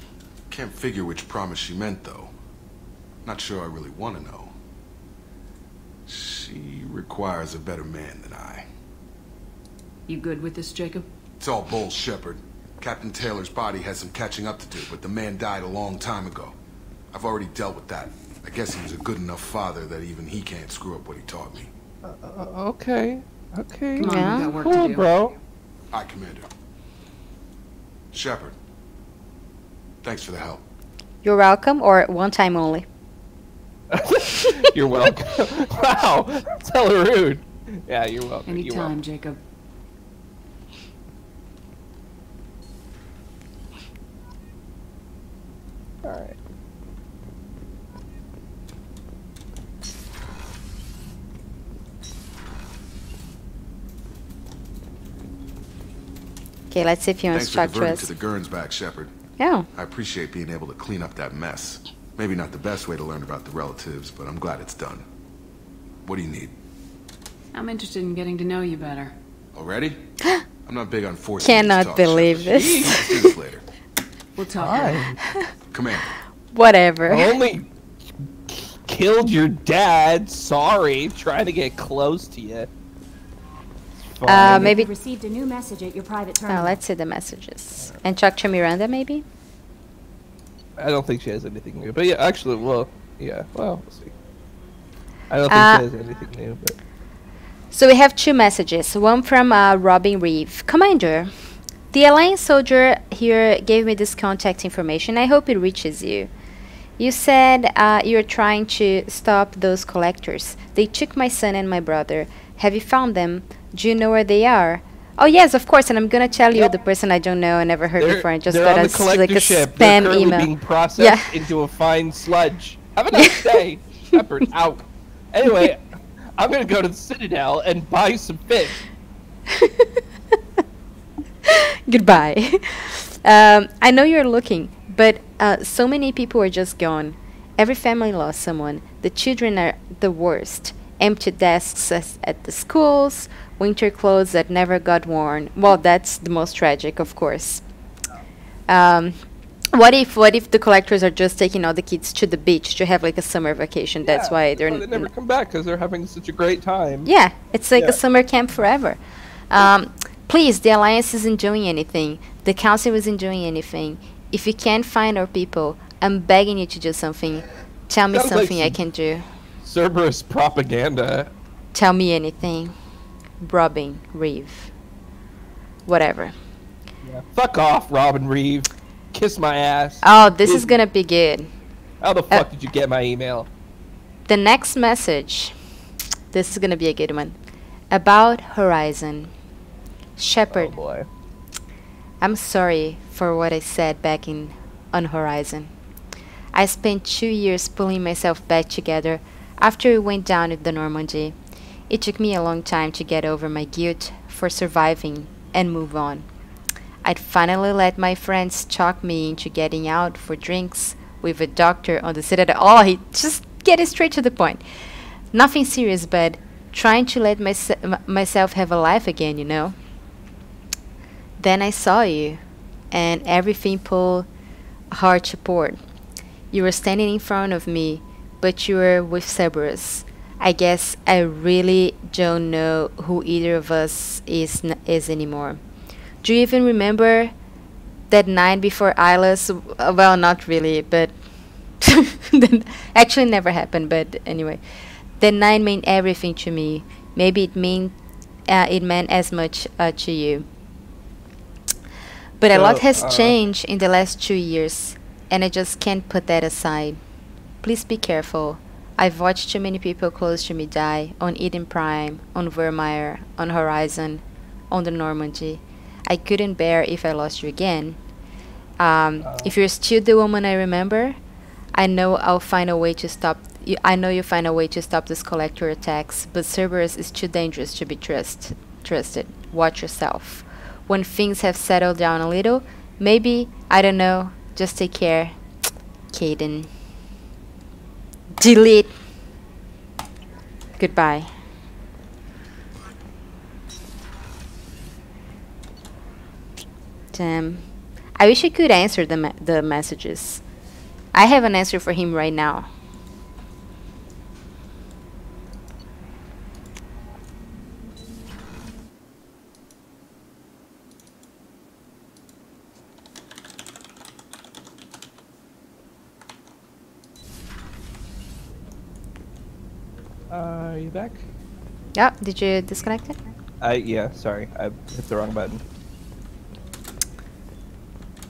Can't figure which promise she meant, though. Not sure I really want to know. She requires a better man than I. You good with this, Jacob? It's all bull, Shepard. Captain Taylor's body has some catching up to do, but the man died a long time ago. I've already dealt with that. I guess he was a good enough father that even he can't screw up what he taught me. Okay. Okay. Come on, Yeah. we got work Cool, to do. bro. Aye, Commander. Shepard. Thanks for the help. You're welcome, or one time only. You're welcome. Wow, that's hella rude. Yeah, you're welcome. You're Anytime, welcome. Jacob. All right. Okay, let's see if you Thanks for instruct diverting us. to the Gurns back, Shepard. Yeah. I appreciate being able to clean up that mess. Maybe not the best way to learn about the relatives, but I'm glad it's done. What do you need? I'm interested in getting to know you better. Already? I'm not big on forcing you to Cannot talk, believe Shepard. this. I'll do this later. We'll talk later. Commander. Whatever. I only killed your dad. Sorry, trying to get close to you. Maybe. You received a new message at your private Oh, terminal. let's see the messages. And talk to Miranda, maybe. I don't think she has anything new. But yeah, actually, well, yeah, well, we'll see. I don't think she has anything new, but. So we have two messages. One from Robin Reeve. Commander, the Alliance soldier here gave me this contact information. I hope it reaches you. You said you're trying to stop those collectors. They took my son and my brother. Have you found them? Do you know where they are? Oh yes, of course. And I'm gonna tell you the person I don't know and never heard before. I just got on a the collector like a ship. They're spam currently email. being processed Yeah. into a fine sludge. Have a nice day, Shepard. Out. Anyway, I'm gonna go to the Citadel and buy some fish. Goodbye. I know you're looking, but so many people are just gone. Every family lost someone. The children are the worst. Empty desks at the schools, winter clothes that never got worn. Well, that's the most tragic, of course. What if the collectors are just taking all the kids to the beach to have like a summer vacation? That's why they're They never come back because they're having such a great time. yeah, it's like Yeah. a summer camp forever. Please, the Alliance isn't doing anything. The Council isn't doing anything. If you can't find our people, I'm begging you to do something. Tell me Sounds like something I some can do. Cerberus propaganda. Tell me anything. Robin Reeve. Whatever. Yeah. Fuck off, Robin Reeve. Kiss my ass. Oh, this is gonna be good. How the fuck did you get my email? The next message. This is gonna be a good one. About Horizon. Shepard. Oh boy. I'm sorry for what I said back on Horizon. I spent 2 years pulling myself back together after we went down with the Normandy. It took me a long time to get over my guilt for surviving and move on. I'd finally let my friends talk me into getting out for drinks with a doctor on the Citadel. Oh, he just getting straight to the point. Nothing serious, but trying to let myself have a life again, you know. Then I saw you, and everything pulled hard to port. You were standing in front of me, but you were with Cerberus. I guess I really don't know who either of us is anymore. Do you even remember that night before Isla's? Well, not really, but actually never happened. But anyway, that night meant everything to me. Maybe it meant as much to you. But a lot has changed in the last 2 years, and I just can't put that aside. Please be careful. I've watched too many people close to me die on Eden Prime, on Vermeer, on Horizon, on the Normandy. I couldn't bear if I lost you again. If you're still the woman I remember, I know I'll find a way to stop. I know you'll find a way to stop this collector attacks, but Cerberus is too dangerous to be trusted. Watch yourself. When things have settled down a little, maybe, I don't know, just take care. Caden. Delete. Goodbye. Damn. I wish I could answer the messages. I have an answer for him right now. Are you back? Yeah, did you disconnect it? Yeah, sorry. I hit the wrong button.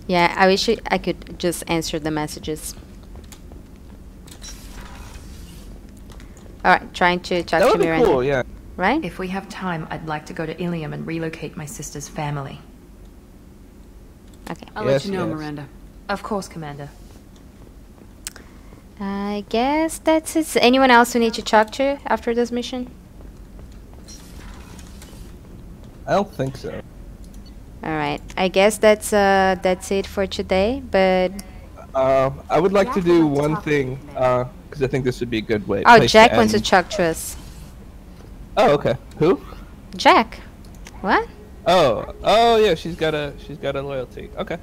Yeah, I wish I could just answer the messages. Alright, trying to talk That to would be Miranda. cool, yeah. Right? If we have time, I'd like to go to Ilium and relocate my sister's family. Okay. I'll let you know, Miranda. Of course, Commander. I guess that's it. Anyone else we need to talk to after this mission? I don't think so. Alright, I guess that's it for today, but... I would like to do one thing, because I think this would be a good way. Oh, place Jack to wants to end. talk to us. Oh, okay. Who? Jack. What? Oh, yeah. She's got a loyalty. Okay.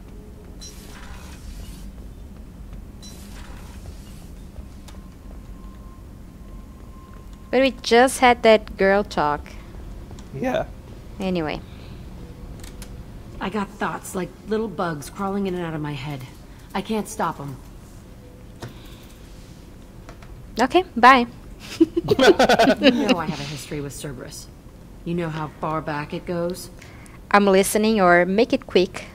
But we just had that girl talk. Yeah. Anyway. I got thoughts like little bugs crawling in and out of my head. I can't stop them. Okay, bye. You know I have a history with Cerberus. You know how far back it goes? I'm listening, or make it quick.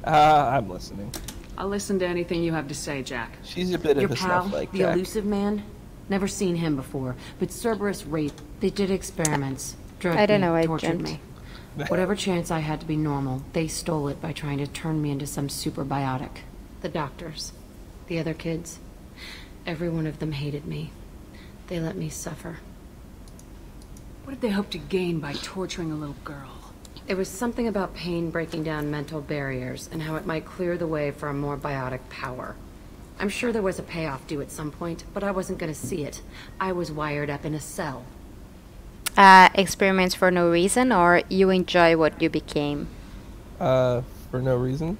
I'm listening. I'll listen to anything you have to say, Jack. She's a bit Your of a pal, snowflake, the Jack. elusive man? Never seen him before, but Cerberus raped. They did experiments. Drugged I don't me, know, I tortured dreamt. me. Whatever chance I had to be normal, they stole it by trying to turn me into some superbiotic. The doctors, the other kids, every one of them hated me. They let me suffer. What did they hope to gain by torturing a little girl? There was something about pain breaking down mental barriers and how it might clear the way for a more biotic power. I'm sure there was a payoff due at some point, but I wasn't going to see it. I was wired up in a cell. Experiments for no reason, or you enjoy what you became? For no reason.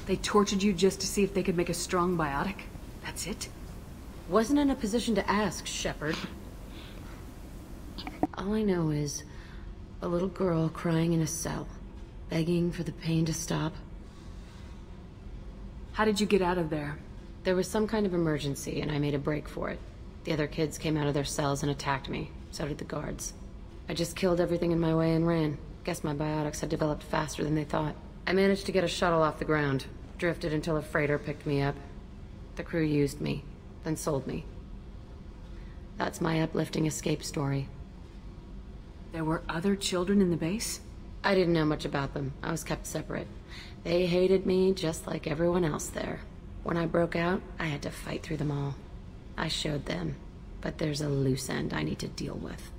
They tortured you just to see if they could make a strong biotic? That's it? Wasn't in a position to ask, Shepard. All I know is a little girl crying in a cell, begging for the pain to stop. How did you get out of there? There was some kind of emergency, and I made a break for it. The other kids came out of their cells and attacked me. So did the guards. I just killed everything in my way and ran. Guess my biotics had developed faster than they thought. I managed to get a shuttle off the ground. Drifted until a freighter picked me up. The crew used me, then sold me. That's my uplifting escape story. There were other children in the base? I didn't know much about them. I was kept separate. They hated me just like everyone else there. When I broke out, I had to fight through them all. I showed them, but there's a loose end I need to deal with.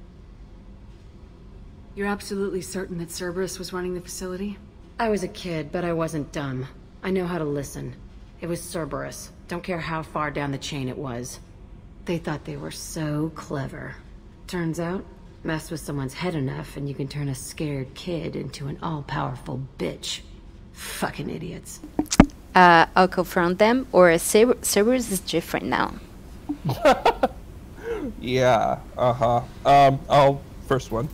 You're absolutely certain that Cerberus was running the facility? I was a kid, but I wasn't dumb. I know how to listen. It was Cerberus. Don't care how far down the chain it was. They thought they were so clever. Turns out, mess with someone's head enough and you can turn a scared kid into an all-powerful bitch. Fucking idiots. I'll confront them, or Cerberus is different now. Yeah, I'll first one.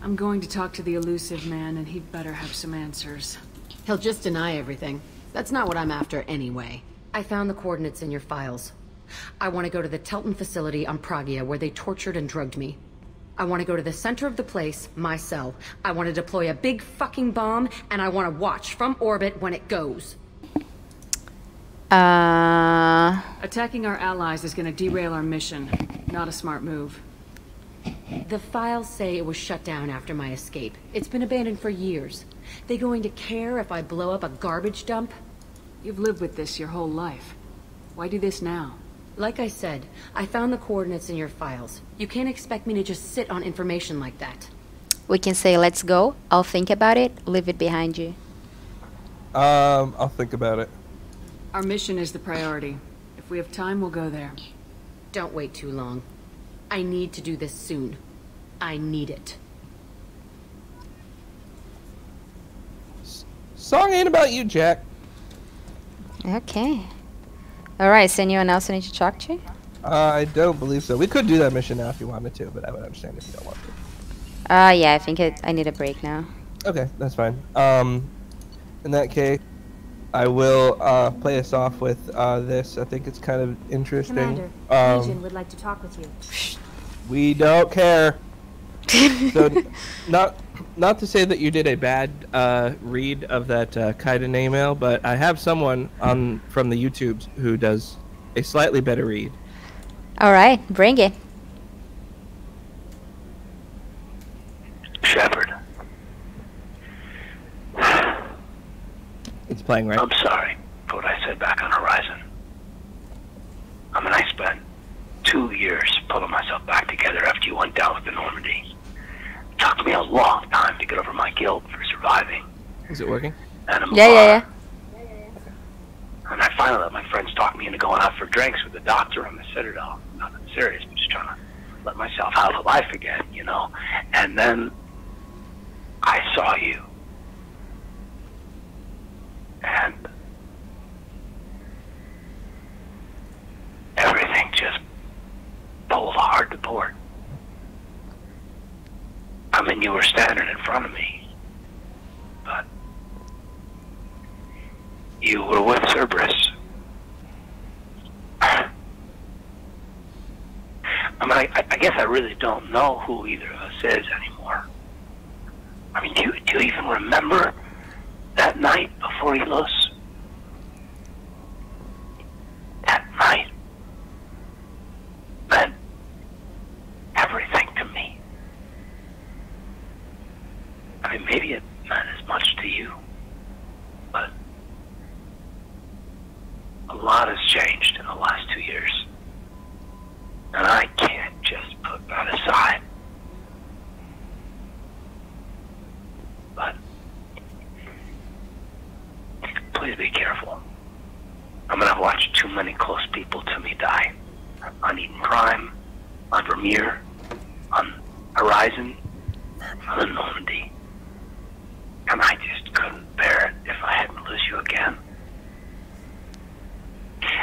I'm going to talk to the elusive man, and he'd better have some answers. He'll just deny everything. That's not what I'm after anyway. I found the coordinates in your files. I want to go to the Telton facility on Pragia where they tortured and drugged me. I want to go to the center of the place, my cell. I want to deploy a big fucking bomb, and I want to watch from orbit when it goes. Attacking our allies is going to derail our mission. Not a smart move. The files say it was shut down after my escape. It's been abandoned for years. They going to care if I blow up a garbage dump? You've lived with this your whole life. Why do this now? Like I said, I found the coordinates in your files. You can't expect me to just sit on information like that. We can say, let's go. I'll think about it. Leave it behind you. I'll think about it. Our mission is the priority. If we have time, we'll go there. Don't wait too long. I need to do this soon. I need it. Song ain't about you, Jack. Okay. Alright, is anyone else I need to talk to? I don't believe so. We could do that mission now if you wanted to, but I would understand if you don't want to. Yeah, I think I need a break now. Okay, that's fine. In that case, I will play us off with this. I think it's kind of interesting. Commander, Legion would like to talk with you. We don't care. So, not to say that you did a bad read of that Kaiden email, but I have someone from the YouTubes who does a slightly better read. All right, bring it. Shepard. It's playing, right? I'm sorry for what I said back on Horizon. I spent 2 years pulling myself back together after you went down with the Normandy. It took me a long time to get over my guilt for surviving. Is it working? Yeah. And I finally let my friends talk me into going out for drinks with the doctor on the Citadel. Nothing serious, but just trying to let myself out of life again, you know? And then I saw you. And everything just pulled hard to port. I mean, you were standing in front of me, but you were with Cerberus. I mean, I guess I really don't know who either of us is anymore. I mean, do you even remember that night before Elos? That night meant everything to me. I mean, maybe it meant as much to you, but a lot has changed in the last 2 years. And I can't just put that aside. But please be careful. I mean, I've watched too many close people to me die. On Eden Prime, on Vermeer, on Horizon, on the Normandy. And I just couldn't bear it if I had to lose you again.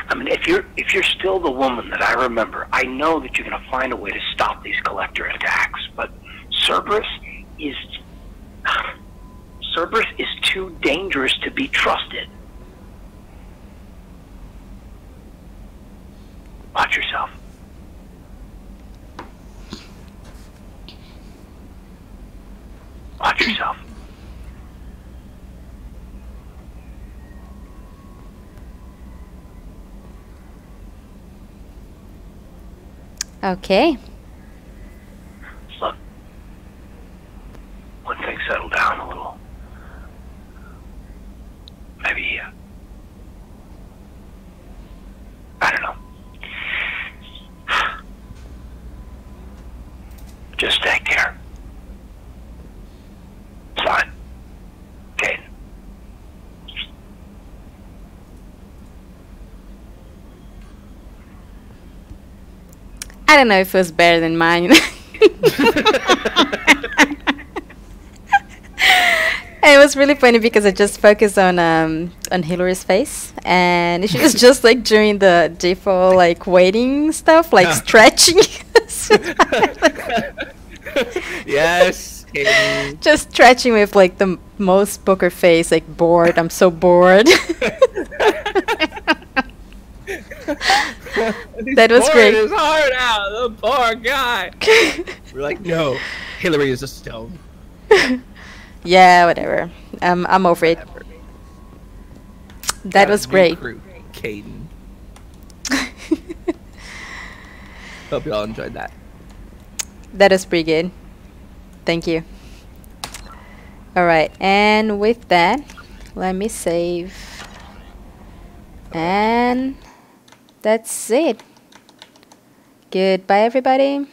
I mean, if you're still the woman that I remember, I know that you're going to find a way to stop these collector attacks. But Cerberus is too dangerous to be trusted. Watch yourself. Watch yourself. Okay. Look, when things settle down a little, maybe, I don't know. Just take care. Fine. Kate. I don't know if it was better than mine. It was really funny because I just focused on Hillary's face, and she was just like doing the default like waiting stuff, like stretching. Yes. Katie. Just stretching with like the most poker face, like bored. I'm so bored. That was great. His heart out, the poor guy. We're like, no, Hillary is a stone. Yeah, whatever. I'm over it. That was great. Caden. Hope you all enjoyed that. That was pretty good. Thank you. Alright, and with that, let me save. And that's it. Goodbye, everybody.